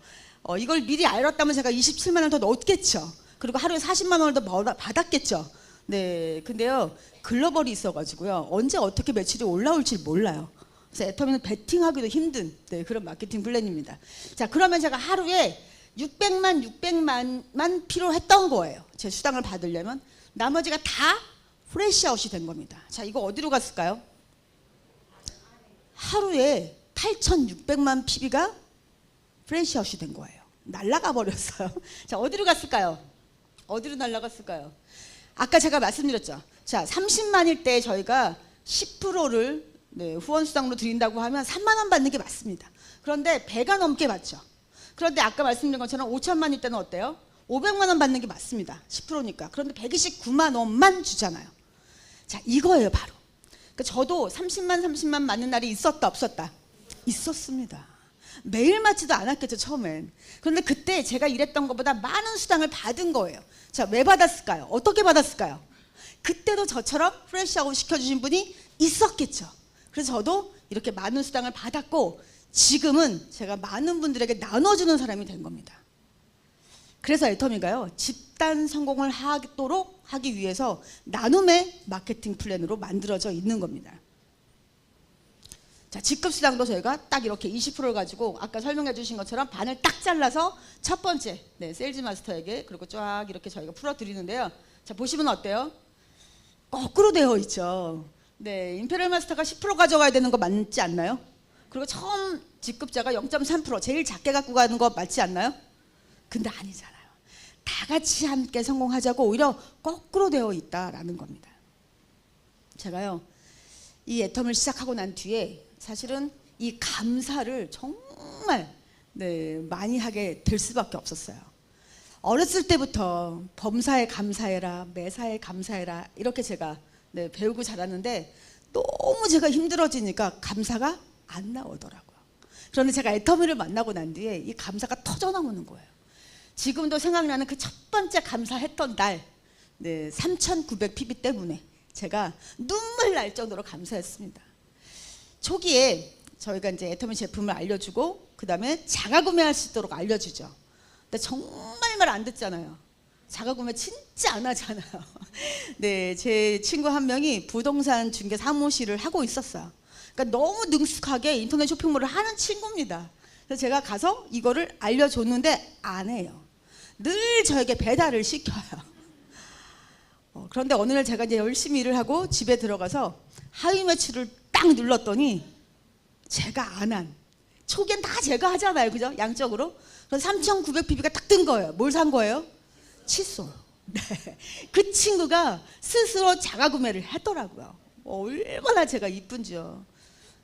이걸 미리 알았다면 제가 27만 원 더 넣었겠죠. 그리고 하루에 40만 원을 더 받았겠죠. 네, 근데요 글로벌이 있어가지고요 언제 어떻게 매출이 올라올지 몰라요. 그래서 애터미는 배팅하기도 힘든 그런 마케팅 플랜입니다. 자, 그러면 제가 하루에 600만만 필요했던 거예요. 제 수당을 받으려면. 나머지가 다 프레시아웃이 된 겁니다. 자, 이거 어디로 갔을까요? 하루에 8,600만 PB가 프레시아웃이 된 거예요. 날라가 버렸어요. 자, 어디로 갔을까요? 어디로 날라갔을까요? 아까 제가 말씀드렸죠. 자, 30만일 때 저희가 10%를 후원수당으로 드린다고 하면 3만 원 받는 게 맞습니다. 그런데 배가 넘게 받죠. 그런데 아까 말씀드린 것처럼 5천만일 때는 어때요? 500만 원 받는 게 맞습니다. 10%니까. 그런데 129만 원만 주잖아요. 자, 이거예요 바로. 그러니까 저도 30만 맞는 날이 있었다 없었다? 있었습니다. 매일 맞지도 않았겠죠 처음엔. 그런데 그때 제가 일했던 것보다 많은 수당을 받은 거예요. 자, 왜 받았을까요? 어떻게 받았을까요? 그때도 저처럼 프레시아웃 시켜주신 분이 있었겠죠. 그래서 저도 이렇게 많은 수당을 받았고 지금은 제가 많은 분들에게 나눠주는 사람이 된 겁니다. 그래서 애터미가요 집단 성공을 하도록 하기 위해서 나눔의 마케팅 플랜으로 만들어져 있는 겁니다. 자, 직급수당도 저희가 딱 이렇게 20%를 가지고 아까 설명해 주신 것처럼 반을 딱 잘라서 첫 번째 세일즈 마스터에게 그리고 쫙 이렇게 저희가 풀어드리는데요. 자, 보시면 어때요? 거꾸로 되어 있죠. 네, 임페리얼 마스터가 10% 가져가야 되는 거 맞지 않나요? 그리고 처음 직급자가 0.3% 제일 작게 갖고 가는 거 맞지 않나요? 근데 아니잖아요. 다 같이 함께 성공하자고 오히려 거꾸로 되어 있다라는 겁니다. 제가요 이 애텀을 시작하고 난 뒤에 사실은 이 감사를 정말 많이 하게 될 수밖에 없었어요. 어렸을 때부터 범사에 감사해라, 매사에 감사해라 이렇게 제가 배우고 자랐는데 너무 제가 힘들어지니까 감사가 안 나오더라고요. 그런데 제가 애터미를 만나고 난 뒤에 이 감사가 터져나오는 거예요. 지금도 생각나는 그 첫 번째 감사했던 날 3,900 PB 때문에 제가 눈물 날 정도로 감사했습니다. 초기에 저희가 이제 애터미 제품을 알려주고 그 다음에 자가구매할 수 있도록 알려주죠. 근데 정말 말 안 듣잖아요. 자가구매 진짜 안 하잖아요. 네, 제 친구 한 명이 부동산 중개 사무실을 하고 있었어요. 그러니까 너무 능숙하게 인터넷 쇼핑몰을 하는 친구입니다. 그래서 제가 가서 이거를 알려줬는데 안 해요. 늘 저에게 배달을 시켜요. 그런데 어느 날 제가 이제 열심히 일을 하고 집에 들어가서 하위 매출을 딱 눌렀더니 제가 안 한, 초기엔 다 제가 하잖아요, 그죠? 양적으로. 그래서 3,900 PB가 딱 뜬 거예요. 뭘 산 거예요? 칫솔. 네. 그 친구가 스스로 자가구매를 했더라고요. 얼마나 제가 이쁜지요.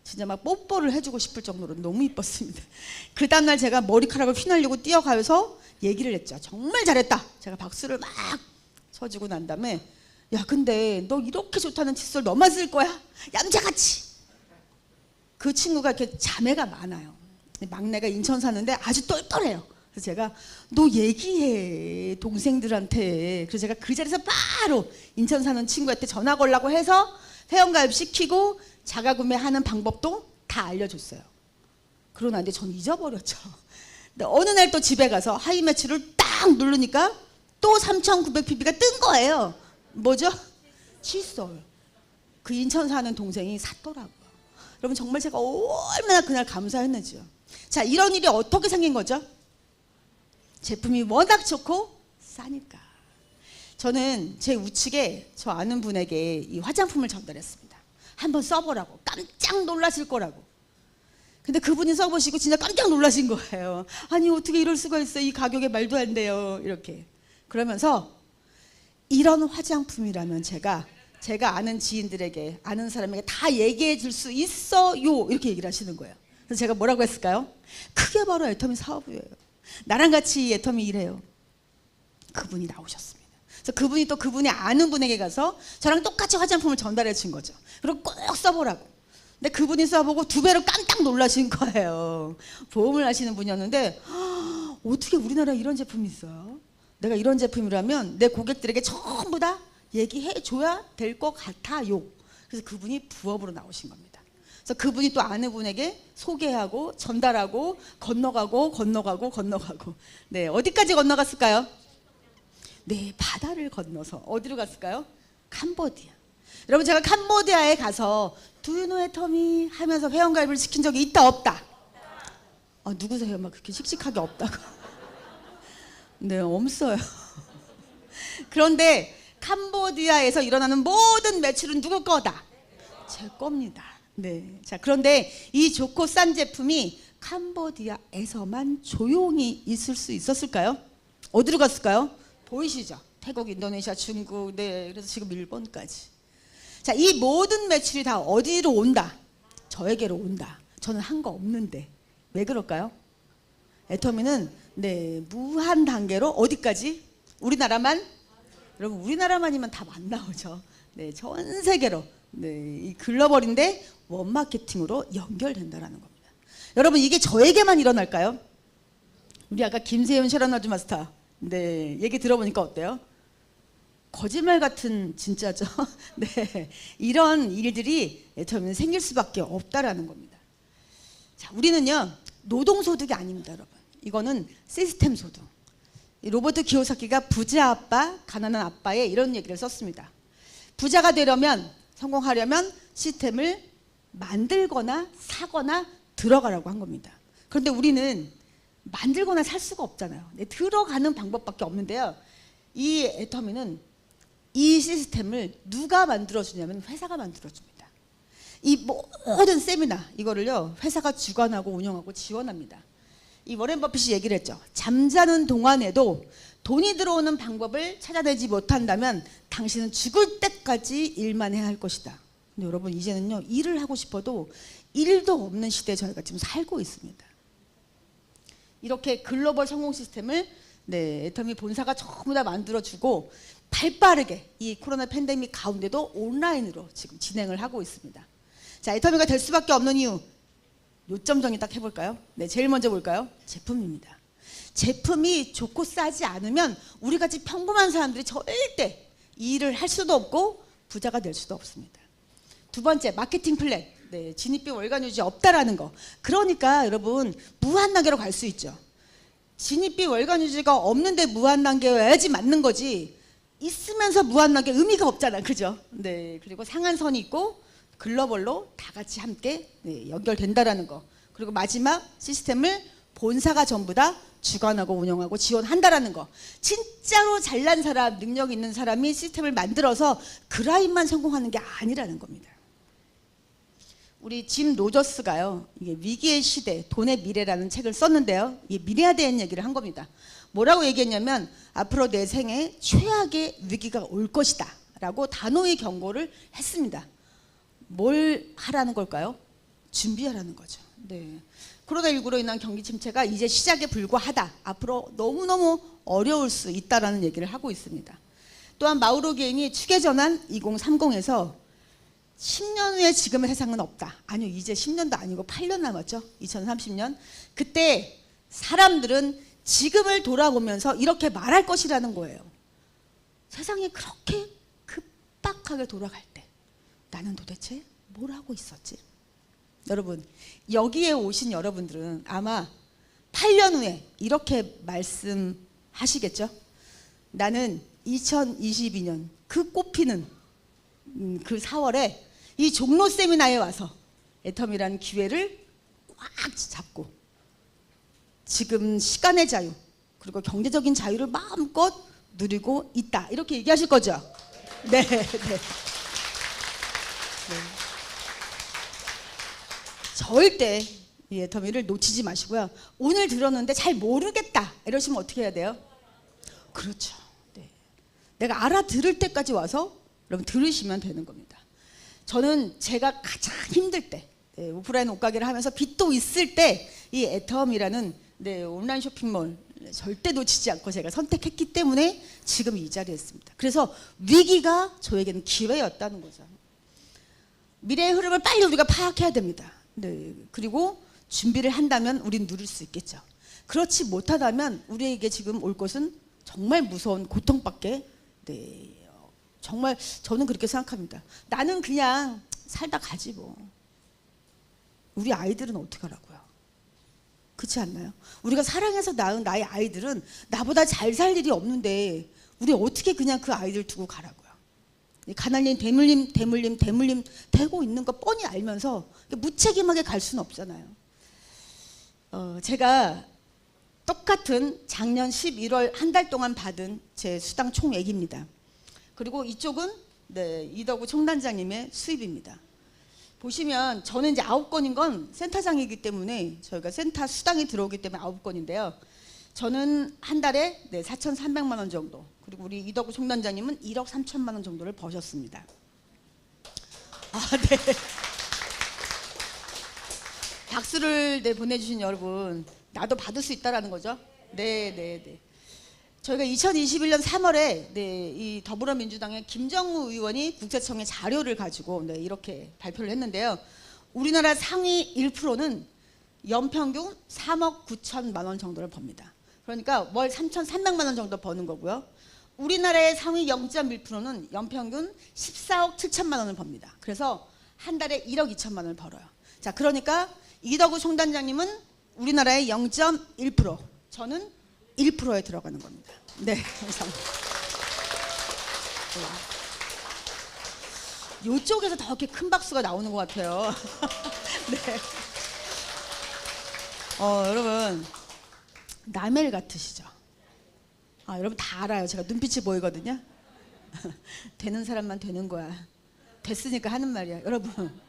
진짜 막 뽀뽀를 해주고 싶을 정도로 너무 이뻤습니다. 그 다음날 제가 머리카락을 휘날리고 뛰어가서 얘기를 했죠. 정말 잘했다. 제가 박수를 막 쳐주고 난 다음에 야, 근데 너 이렇게 좋다는 칫솔 너만 쓸 거야? 얌자같이. 그 친구가 이렇게 자매가 많아요. 막내가 인천 사는데 아주 똘똘해요. 그래서 제가 너 얘기해 동생들한테. 그래서 제가 그 자리에서 바로 인천 사는 친구한테 전화 걸라고 해서 회원가입 시키고 자가구매하는 방법도 다 알려줬어요. 그러고 난 뒤에 전 잊어버렸죠. 근데 어느 날 또 집에 가서 하이 매출을 딱 누르니까 또 3,900 PB가 뜬 거예요. 뭐죠? 칫솔. 그 인천 사는 동생이 샀더라고요. 여러분 정말 제가 얼마나 그날 감사했는지요. 자, 이런 일이 어떻게 생긴 거죠? 제품이 워낙 좋고 싸니까. 저는 제 우측에 저 아는 분에게 이 화장품을 전달했습니다. 한번 써보라고. 깜짝 놀라실 거라고. 근데 그분이 써보시고 진짜 깜짝 놀라신 거예요. 아니 어떻게 이럴 수가 있어요. 이 가격에 말도 안 돼요. 이렇게. 그러면서 이런 화장품이라면 제가 아는 지인들에게 아는 사람에게 다 얘기해 줄 수 있어요. 이렇게 얘기를 하시는 거예요. 그래서 제가 뭐라고 했을까요? 그게 바로 애터미 사업이에요. 나랑 같이 애터미 일해요. 그분이 나오셨습니다. 그래서 그분이 또 그분이 아는 분에게 가서 저랑 똑같이 화장품을 전달해 준 거죠. 그리고 꼭 써보라고. 근데 그분이 써보고 2배로 깜짝 놀라신 거예요. 보험을 하시는 분이었는데 어떻게 우리나라에 이런 제품이 있어요? 내가 이런 제품이라면 내 고객들에게 전부 다 얘기해 줘야 될 것 같아요. 그래서 그분이 부업으로 나오신 겁니다. 그래서 그분이 또 아는 분에게 소개하고 전달하고 건너가고. 네, 어디까지 건너갔을까요? 네, 바다를 건너서 어디로 갔을까요? 캄보디아. 여러분, 제가 캄보디아에 가서 Do you know 애터미 하면서 회원가입을 시킨 적이 있다 없다? 누구세요? 막 그렇게 씩씩하게 없다고. 네, 없어요. 그런데 캄보디아에서 일어나는 모든 매출은 누구 거다? 제 겁니다. 네. 자, 그런데 이 좋고 싼 제품이 캄보디아에서만 조용히 있을 수 있었을까요? 어디로 갔을까요? 보이시죠? 태국, 인도네시아, 중국, 네, 그래서 지금 일본까지. 자, 이 모든 매출이 다 어디로 온다? 저에게로 온다. 저는 한 거 없는데. 왜 그럴까요? 애터미는 네, 무한 단계로 어디까지? 우리나라만? 여러분, 우리나라만이면 답 안 나오죠. 네, 전 세계로. 네, 이 글로벌인데 원마케팅으로 연결된다라는 겁니다. 여러분, 이게 저에게만 일어날까요? 우리 아까 김세윤 셰러나주 마스터, 네, 얘기 들어보니까 어때요? 거짓말 같은 진짜죠. 네, 이런 일들이 애터미는 생길 수밖에 없다라는 겁니다. 자, 우리는요, 노동소득이 아닙니다, 여러분. 이거는 시스템 소득. 로버트 키요사키가 부자 아빠, 가난한 아빠의 이런 얘기를 썼습니다. 부자가 되려면, 성공하려면 시스템을 만들거나 사거나 들어가라고 한 겁니다. 그런데 우리는 만들거나 살 수가 없잖아요. 들어가는 방법밖에 없는데요. 이 애터미는 이 시스템을 누가 만들어주냐면 회사가 만들어줍니다. 이 모든 세미나 이거를요, 회사가 주관하고 운영하고 지원합니다. 이 워렌 버핏이 얘기를 했죠. 잠자는 동안에도 돈이 들어오는 방법을 찾아내지 못한다면 당신은 죽을 때까지 일만 해야 할 것이다. 근데 여러분, 이제는요, 일을 하고 싶어도 일도 없는 시대에 저희가 지금 살고 있습니다. 이렇게 글로벌 성공 시스템을 네, 애터미 본사가 전부 다 만들어주고 발빠르게 이 코로나 팬데믹 가운데도 온라인으로 지금 진행을 하고 있습니다. 자, 애터미가 될 수밖에 없는 이유, 요점 정리 딱 해볼까요? 네, 제일 먼저 볼까요? 제품입니다. 제품이 좋고 싸지 않으면 우리같이 평범한 사람들이 절대 이 일을 할 수도 없고 부자가 될 수도 없습니다. 두 번째, 마케팅 플랜. 네, 진입비 월간 유지 없다라는 거. 그러니까 여러분, 무한 단계로 갈 수 있죠. 진입비 월간 유지가 없는데 무한 단계여야지 맞는 거지. 있으면서 무한 단계 의미가 없잖아, 그죠? 네, 그리고 상한선이 있고 글로벌로 다 같이 함께 네, 연결된다라는 거. 그리고 마지막 시스템을 본사가 전부 다 주관하고 운영하고 지원한다라는 거. 진짜로 잘난 사람, 능력 있는 사람이 시스템을 만들어서 그 라인만 성공하는 게 아니라는 겁니다. 우리 짐 로저스가요, 이게 위기의 시대, 돈의 미래라는 책을 썼는데요, 이게 미래에 대한 얘기를 한 겁니다. 뭐라고 얘기했냐면, 앞으로 내 생에 최악의 위기가 올 것이다 라고 단호히 경고를 했습니다. 뭘 하라는 걸까요? 준비하라는 거죠. 네. 코로나19로 인한 경기 침체가 이제 시작에 불과하다. 앞으로 너무너무 어려울 수 있다라는 얘기를 하고 있습니다. 또한 마우로 게인이 추계전환 2030에서 10년 후에 지금의 세상은 없다. 아니요, 이제 10년도 아니고 8년 남았죠. 2030년. 그때 사람들은 지금을 돌아보면서 이렇게 말할 것이라는 거예요. 세상이 그렇게 급박하게 돌아갈 때 나는 도대체 뭘 하고 있었지? 여러분, 여기에 오신 여러분들은 아마 8년 후에 이렇게 말씀하시겠죠? 나는 2022년 그 꽃피는 그 4월에 이 종로 세미나에 와서 애터미라는 기회를 꽉 잡고 지금 시간의 자유 그리고 경제적인 자유를 마음껏 누리고 있다. 이렇게 얘기하실 거죠? 네, 네. 네. 절대 이 애터미를 놓치지 마시고요. 오늘 들었는데 잘 모르겠다 이러시면 어떻게 해야 돼요? 그렇죠. 네. 내가 알아들을 때까지 와서 여러분 들으시면 되는 겁니다. 저는 제가 가장 힘들 때 네, 오프라인 옷가게를 하면서 빚도 있을 때 이 애터미라는 네, 온라인 쇼핑몰 절대 놓치지 않고 제가 선택했기 때문에 지금 이 자리에 있습니다. 그래서 위기가 저에게는 기회였다는 거죠. 미래의 흐름을 빨리 우리가 파악해야 됩니다. 네, 그리고 준비를 한다면 우린 누릴 수 있겠죠. 그렇지 못하다면 우리에게 지금 올 것은 정말 무서운 고통밖에 네, 정말 저는 그렇게 생각합니다. 나는 그냥 살다 가지 뭐. 우리 아이들은 어떻게 하라고요? 그렇지 않나요? 우리가 사랑해서 낳은 나의 아이들은 나보다 잘 살 일이 없는데 우리 어떻게 그냥 그 아이들 두고 가라고요? 가난님 대물림 되고 있는 거 뻔히 알면서 무책임하게 갈 수는 없잖아요. 제가 똑같은 작년 11월 한 달 동안 받은 제 수당 총액입니다. 그리고 이쪽은 이덕우 총단장님의 수입입니다. 보시면 저는 이제 9건인 건 센터장이기 때문에 저희가 센터 수당이 들어오기 때문에 9건인데요. 저는 한 달에 4,300만 원 정도, 그리고 우리 이덕우 총단장님은 1억 3천만 원 정도를 버셨습니다. 네. 박수를 보내주신 여러분, 나도 받을 수 있다라는 거죠. 네. 저희가 2021년 3월에 이 더불어민주당의 김정우 의원이 국세청에 자료를 가지고 이렇게 발표를 했는데요. 우리나라 상위 1%는 연평균 3억 9천만 원 정도를 법니다. 그러니까 월 3,300만 원 정도 버는 거고요. 우리나라의 상위 0.1%는 연평균 14억 7천만 원을 법니다. 그래서 한 달에 1억 2천만 원을 벌어요. 자, 그러니까 이덕우 총단장님은 우리나라의 0.1%, 저는 1%에 들어가는 겁니다. 네, 감사합니다. 이쪽에서 더 이렇게 큰 박수가 나오는 것 같아요. 네. 여러분, 라멜 같으시죠? 여러분 다 알아요. 제가 눈빛이 보이거든요. 되는 사람만 되는 거야. 됐으니까 하는 말이야. 여러분,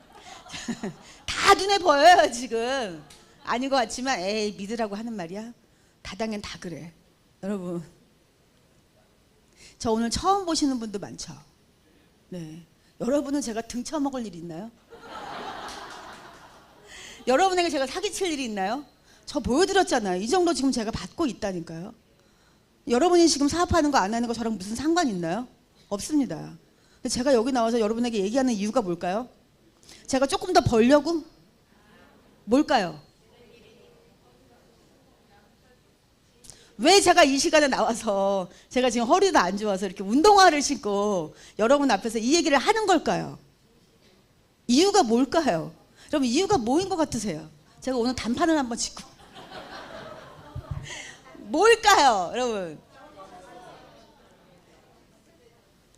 다 눈에 보여요 지금. 아닌 것 같지만 에이 믿으라고 하는 말이야. 다당엔 다 그래. 여러분, 저 오늘 처음 보시는 분도 많죠. 네, 여러분은 제가 등쳐먹을 일이 있나요? 여러분에게 제가 사기칠 일이 있나요? 저 보여드렸잖아요. 이 정도 지금 제가 받고 있다니까요. 여러분이 지금 사업하는 거 안 하는 거 저랑 무슨 상관 있나요? 없습니다. 근데 제가 여기 나와서 여러분에게 얘기하는 이유가 뭘까요? 제가 조금 더 벌려고? 뭘까요? 왜 제가 이 시간에 나와서 제가 지금 허리도 안 좋아서 이렇게 운동화를 신고 여러분 앞에서 이 얘기를 하는 걸까요? 이유가 뭘까요? 여러분, 이유가 뭐인 것 같으세요? 제가 오늘 단판을 한번 짚고 뭘까요, 여러분?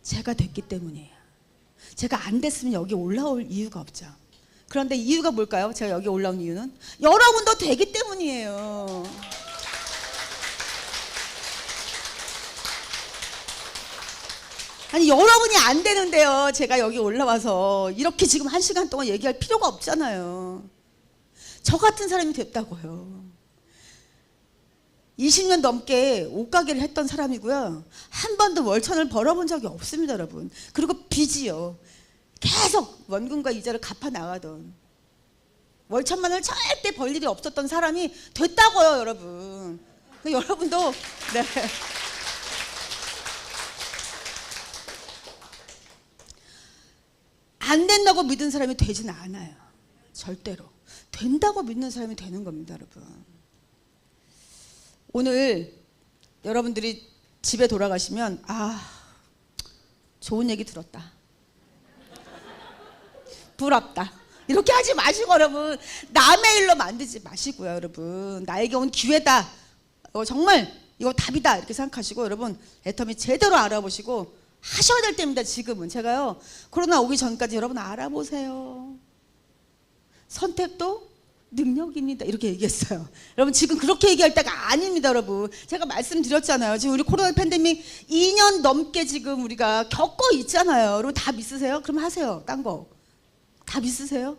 제가 됐기 때문이에요. 제가 안 됐으면 여기 올라올 이유가 없죠. 그런데 이유가 뭘까요? 제가 여기 올라온 이유는 여러분도 되기 때문이에요. 아니, 여러분이 안 되는데요. 제가 여기 올라와서 이렇게 지금 1시간 동안 얘기할 필요가 없잖아요. 저 같은 사람이 됐다고요. 20년 넘게 옷가게를 했던 사람이고요. 한 번도 월천을 벌어본 적이 없습니다, 여러분. 그리고 빚이요. 계속 원금과 이자를 갚아 나가던, 월천만 원을 절대 벌 일이 없었던 사람이 됐다고요, 여러분. 여러분도 네. 안 된다고 믿은 사람이 되지는 않아요. 절대로. 된다고 믿는 사람이 되는 겁니다, 여러분. 오늘 여러분들이 집에 돌아가시면 좋은 얘기 들었다. 부럽다. 이렇게 하지 마시고 여러분, 남의 일로 만들지 마시고요, 여러분. 나에게 온 기회다. 정말 이거 답이다. 이렇게 생각하시고 여러분, 애터미 제대로 알아보시고 하셔야 될 때입니다. 지금은 제가요, 코로나 오기 전까지 여러분 알아보세요. 선택도 능력입니다. 이렇게 얘기했어요. 여러분, 지금 그렇게 얘기할 때가 아닙니다, 여러분. 제가 말씀드렸잖아요. 지금 우리 코로나 팬데믹 2년 넘게 지금 우리가 겪고 있잖아요. 여러분 다 믿으세요? 그럼 하세요. 딴 거. 다 믿으세요?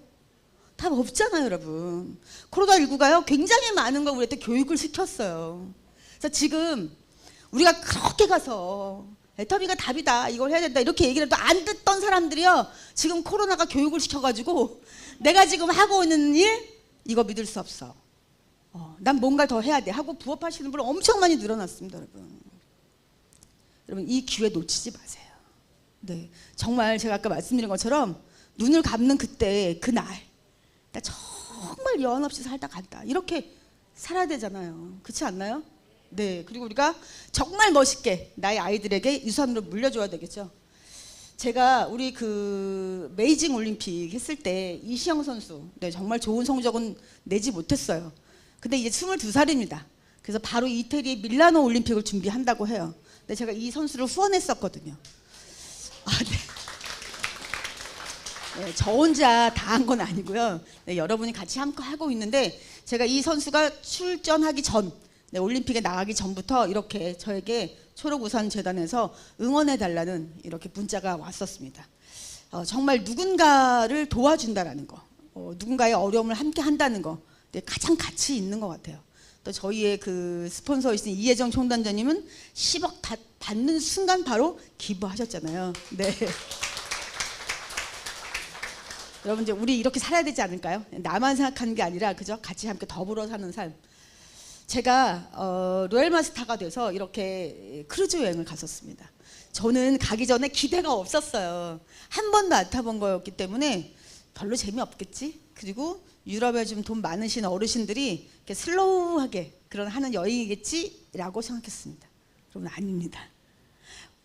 답 없잖아요, 여러분. 코로나19가요, 굉장히 많은 걸 우리한테 교육을 시켰어요. 그래서 지금 우리가 그렇게 가서 애터미가 답이다, 이걸 해야 된다, 이렇게 얘기를 해도 안 듣던 사람들이요, 지금 코로나가 교육을 시켜가지고 내가 지금 하고 있는 일, 이거 믿을 수 없어. 난 뭔가 더 해야 돼 하고 부업하시는 분 엄청 많이 늘어났습니다, 여러분. 여러분, 이 기회 놓치지 마세요. 네, 정말 제가 아까 말씀드린 것처럼 눈을 감는 그때, 그날, 나 정말 여한 없이 살다 간다, 이렇게 살아야 되잖아요. 그렇지 않나요? 네, 그리고 우리가 정말 멋있게 나의 아이들에게 유산으로 물려줘야 되겠죠. 제가 우리 그 베이징 올림픽 했을 때 이시영 선수, 네, 정말 좋은 성적은 내지 못했어요. 근데 이제 22살입니다. 그래서 바로 이태리 밀라노 올림픽을 준비한다고 해요. 근데 제가 이 선수를 후원했었거든요. 아, 네. 네, 저 혼자 다 한 건 아니고요. 네, 여러분이 같이 함께 하고 있는데 제가 이 선수가 출전하기 전, 네, 올림픽에 나가기 전부터 이렇게 저에게 초록우산재단에서 응원해달라는 이렇게 문자가 왔었습니다. 정말 누군가를 도와준다라는 거, 누군가의 어려움을 함께 한다는 거, 네, 가장 가치 있는 것 같아요. 또 저희의 그 스폰서이신 이혜정 총단장님은 10억 받는 순간 바로 기부하셨잖아요. 네. 여러분 이제 우리 이렇게 살아야 되지 않을까요? 나만 생각하는 게 아니라 그죠? 같이 함께 더불어 사는 삶. 제가 로얄마스터가 돼서 이렇게 크루즈 여행을 갔었습니다. 저는 가기 전에 기대가 없었어요. 한 번도 안 타본 거였기 때문에 별로 재미없겠지. 그리고 유럽에 좀 돈 많으신 어르신들이 이렇게 슬로우하게 그런 하는 여행이겠지라고 생각했습니다. 여러분 아닙니다.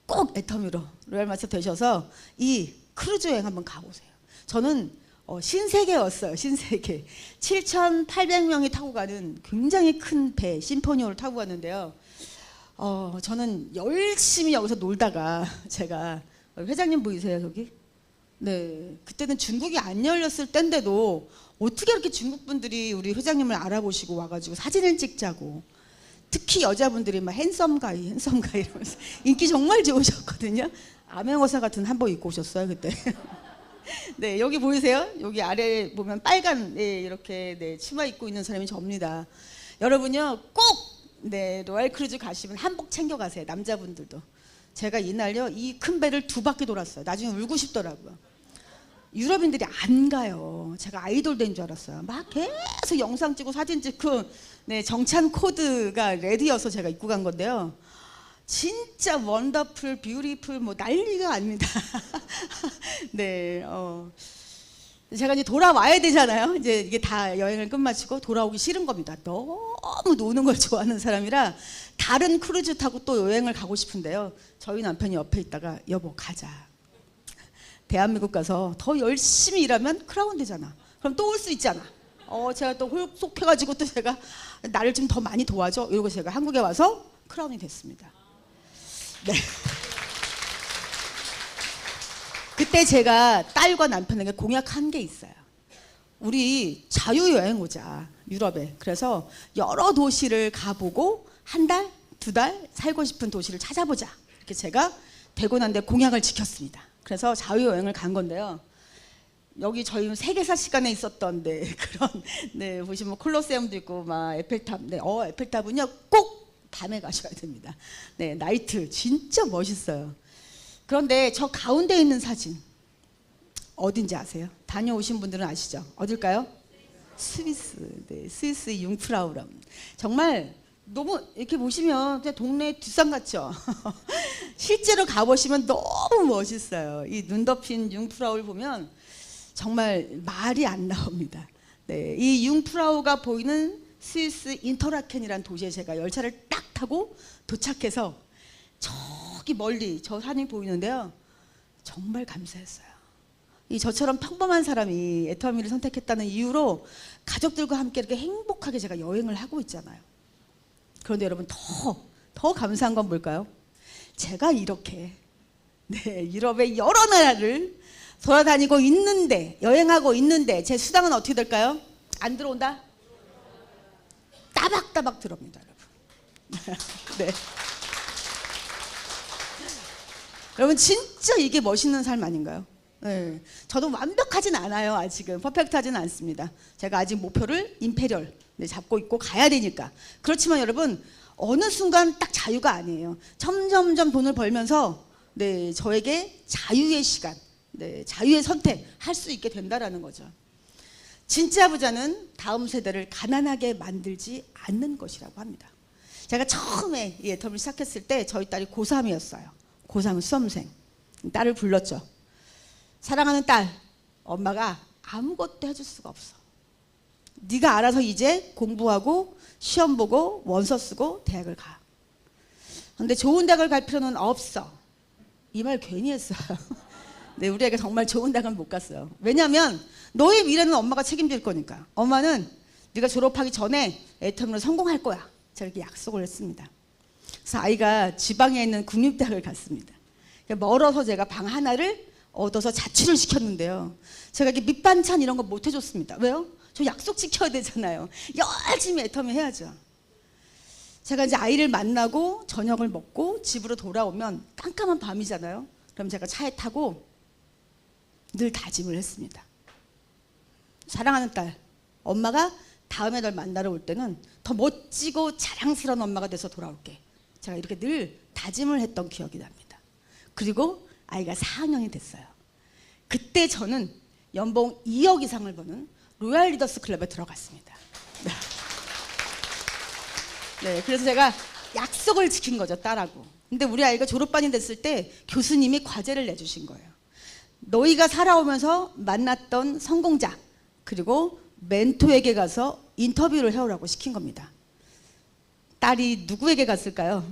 꼭 애터미로 로얄마스터 되셔서 이 크루즈 여행 한번 가보세요. 저는 신세계였어요. 신세계. 7,800명이 타고 가는 굉장히 큰 배 심포니오를 타고 갔는데요. 저는 열심히 여기서 놀다가 제가 회장님 보이세요 저기? 네, 그때는 중국이 안 열렸을 때인데도 어떻게 이렇게 중국 분들이 우리 회장님을 알아보시고 와가지고 사진을 찍자고. 특히 여자분들이 막 핸섬가이 이러면서 인기 정말 좋으셨거든요. 암행어사 같은 한복 입고 오셨어요 그때. 네, 여기 보이세요? 여기 아래 보면 빨간, 네, 이렇게, 네, 치마 입고 있는 사람이 접니다. 여러분요 꼭, 네, 로얄 크루즈 가시면 한복 챙겨 가세요. 남자분들도. 제가 이날요 이 큰 배를 2바퀴 돌았어요. 나중에 울고 싶더라고요. 유럽인들이 안 가요. 제가 아이돌 된 줄 알았어요. 막 계속 영상 찍고 사진 찍고, 네, 정찬 코드가 레드여서 제가 입고 간 건데요. 진짜 원더풀, 뷰티풀 뭐 난리가 아닙니다. 네, 제가 이제 돌아와야 되잖아요. 이제 이게 다 여행을 끝마치고 돌아오기 싫은 겁니다. 너무 노는 걸 좋아하는 사람이라 다른 크루즈 타고 또 여행을 가고 싶은데요. 저희 남편이 옆에 있다가 여보 가자. 대한민국 가서 더 열심히 일하면 크라운 되잖아. 그럼 또 올 수 있잖아. 제가 또 홀속해가지고 또 제가 나를 좀 더 많이 도와줘. 이러고 제가 한국에 와서 크라운이 됐습니다. 네. 그때 제가 딸과 남편에게 공약한 게 있어요. 우리 자유여행 오자 유럽에. 그래서 여러 도시를 가보고 한 달, 2달 살고 싶은 도시를 찾아보자. 이렇게 제가 되고 난 뒤에 공약을 지켰습니다. 그래서 자유여행을 간 건데요. 여기 저희 세계사 시간에 있었던 그런 네, 보시면 콜로세움도 있고 막 에펠탑. 네, 에펠탑은요 꼭 밤에 가셔야 됩니다. 네, 나이트 진짜 멋있어요. 그런데 저 가운데 있는 사진 어딘지 아세요? 다녀오신 분들은 아시죠? 어딜까요? 스위스. 네, 스위스 융프라우람. 정말 너무 이렇게 보시면 그냥 동네 뒷산 같죠? 실제로 가보시면 너무 멋있어요. 이 눈 덮인 융프라우를 보면 정말 말이 안 나옵니다. 네, 이 융프라우가 보이는 스위스 인터라켄이라는 도시에 제가 열차를 딱 타고 도착해서 저기 멀리 저 산이 보이는데요. 정말 감사했어요. 이 저처럼 평범한 사람이 애터미를 선택했다는 이유로 가족들과 함께 이렇게 행복하게 제가 여행을 하고 있잖아요. 그런데 여러분 더 감사한 건 뭘까요? 제가 이렇게 네, 유럽의 여러 나라를 돌아다니고 있는데 여행하고 있는데 제 수당은 어떻게 될까요? 안 들어온다? 따박따박 들어옵니다, 여러분. 네. 여러분 진짜 이게 멋있는 삶 아닌가요? 네. 저도 완벽하진 않아요. 아직은 퍼펙트하진 않습니다. 제가 아직 목표를 임페리얼 잡고 있고 가야 되니까. 그렇지만 여러분 어느 순간 딱 자유가 아니에요. 점점점 돈을 벌면서 네, 저에게 자유의 시간, 네, 자유의 선택 할 수 있게 된다라는 거죠. 진짜 부자는 다음 세대를 가난하게 만들지 않는 것이라고 합니다. 제가 처음에 이 애터미를 시작했을 때 저희 딸이 고3이었어요. 고3 수험생. 딸을 불렀죠. 사랑하는 딸, 엄마가 아무것도 해줄 수가 없어. 네가 알아서 이제 공부하고 시험 보고 원서 쓰고 대학을 가. 근데 좋은 대학을 갈 필요는 없어. 이 말 괜히 했어요. 네, 우리 애가 정말 좋은 대학은 못 갔어요. 왜냐하면 너의 미래는 엄마가 책임질 거니까. 엄마는 네가 졸업하기 전에 애터미로 성공할 거야. 제가 이렇게 약속을 했습니다. 그래서 아이가 지방에 있는 국립대학을 갔습니다. 멀어서 제가 방 하나를 얻어서 자취를 시켰는데요. 제가 이렇게 밑반찬 이런 거 못 해줬습니다. 왜요? 저 약속 지켜야 되잖아요. 열심히 애터미 해야죠. 제가 이제 아이를 만나고 저녁을 먹고 집으로 돌아오면 깜깜한 밤이잖아요. 그럼 제가 차에 타고 늘 다짐을 했습니다. 사랑하는 딸, 엄마가 다음에 널 만나러 올 때는 더 멋지고 자랑스러운 엄마가 돼서 돌아올게. 제가 이렇게 늘 다짐을 했던 기억이 납니다. 그리고 아이가 4학년이 됐어요. 그때 저는 연봉 2억 이상을 버는 로얄 리더스 클럽에 들어갔습니다. 네, 그래서 제가 약속을 지킨 거죠, 딸하고. 근데 우리 아이가 졸업반이 됐을 때 교수님이 과제를 내주신 거예요. 너희가 살아오면서 만났던 성공자 그리고 멘토에게 가서 인터뷰를 해오라고 시킨 겁니다. 딸이 누구에게 갔을까요?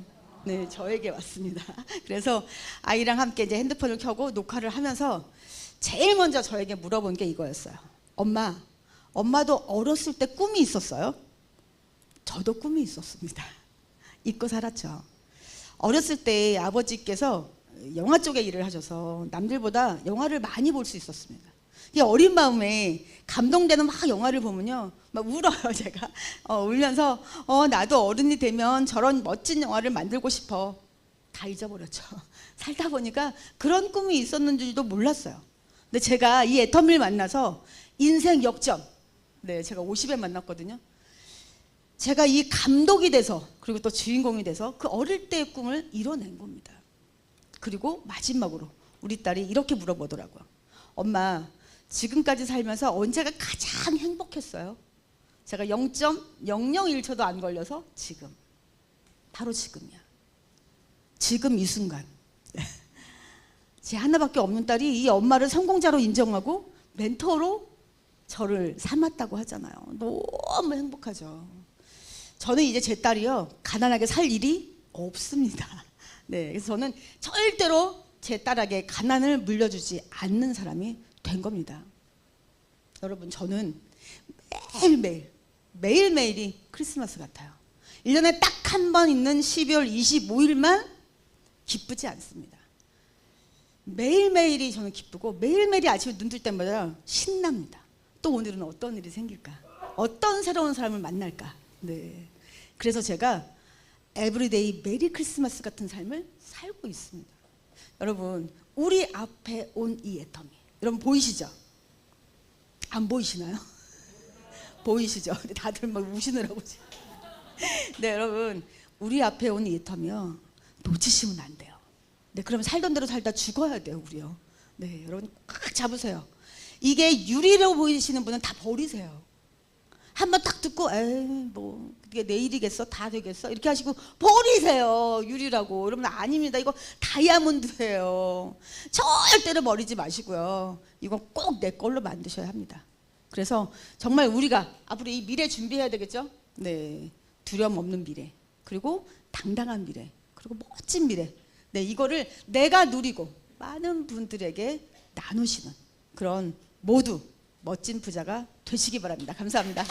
네, 저에게 왔습니다. 그래서 아이랑 함께 이제 핸드폰을 켜고 녹화를 하면서 제일 먼저 저에게 물어본 게 이거였어요. 엄마, 엄마도 어렸을 때 꿈이 있었어요? 저도 꿈이 있었습니다. 잊고 살았죠. 어렸을 때 아버지께서 영화 쪽에 일을 하셔서 남들보다 영화를 많이 볼 수 있었습니다. 이 어린 마음에 감동되는 막 영화를 보면요, 막 울어요. 제가 울면서 나도 어른이 되면 저런 멋진 영화를 만들고 싶어. 다 잊어버렸죠. 살다 보니까 그런 꿈이 있었는 줄도 몰랐어요. 근데 제가 이 애터미를 만나서 인생 역전, 네, 제가 50에 만났거든요. 제가 이 감독이 돼서 그리고 또 주인공이 돼서 그 어릴 때의 꿈을 이뤄낸 겁니다. 그리고 마지막으로 우리 딸이 이렇게 물어보더라고요. 엄마, 지금까지 살면서 언제가 가장 행복했어요? 제가 0.001초도 안 걸려서 지금, 바로 지금이야. 지금 이 순간. 제 하나밖에 없는 딸이 이 엄마를 성공자로 인정하고 멘토로 저를 삼았다고 하잖아요. 너무 행복하죠. 저는 이제 제 딸이요, 가난하게 살 일이 없습니다. 네, 그래서 저는 절대로 제 딸에게 가난을 물려주지 않는 사람이 된 겁니다. 여러분, 저는 매일매일이 크리스마스 같아요. 1년에 딱 한 번 있는 12월 25일만 기쁘지 않습니다. 매일매일이 저는 기쁘고 매일매일이 아침에 눈 뜰 때마다 신납니다. 또 오늘은 어떤 일이 생길까? 어떤 새로운 사람을 만날까? 네. 그래서 제가 에브리데이 메리 크리스마스 같은 삶을 살고 있습니다. 여러분, 우리 앞에 온 이 애터미, 여러분 보이시죠? 안 보이시나요? 보이시죠? 다들 막 우시느라고 지금. 네, 여러분, 우리 앞에 온 이 애터미요, 놓치시면 안 돼요. 네, 그러면 살던 대로 살다 죽어야 돼요, 우리요. 네, 여러분 꽉 잡으세요. 이게 유리로 보이시는 분은 다 버리세요. 한번 딱 듣고 에이 뭐 그게 내일이겠어, 다 되겠어, 이렇게 하시고 버리세요. 유리라고. 여러분 아닙니다. 이거 다이아몬드예요. 절대로 버리지 마시고요. 이건 꼭 내 걸로 만드셔야 합니다. 그래서 정말 우리가 앞으로 이 미래 준비해야 되겠죠. 네, 두려움 없는 미래, 그리고 당당한 미래, 그리고 멋진 미래. 네, 이거를 내가 누리고 많은 분들에게 나누시는 그런 모두 멋진 부자가 되시기 바랍니다. 감사합니다.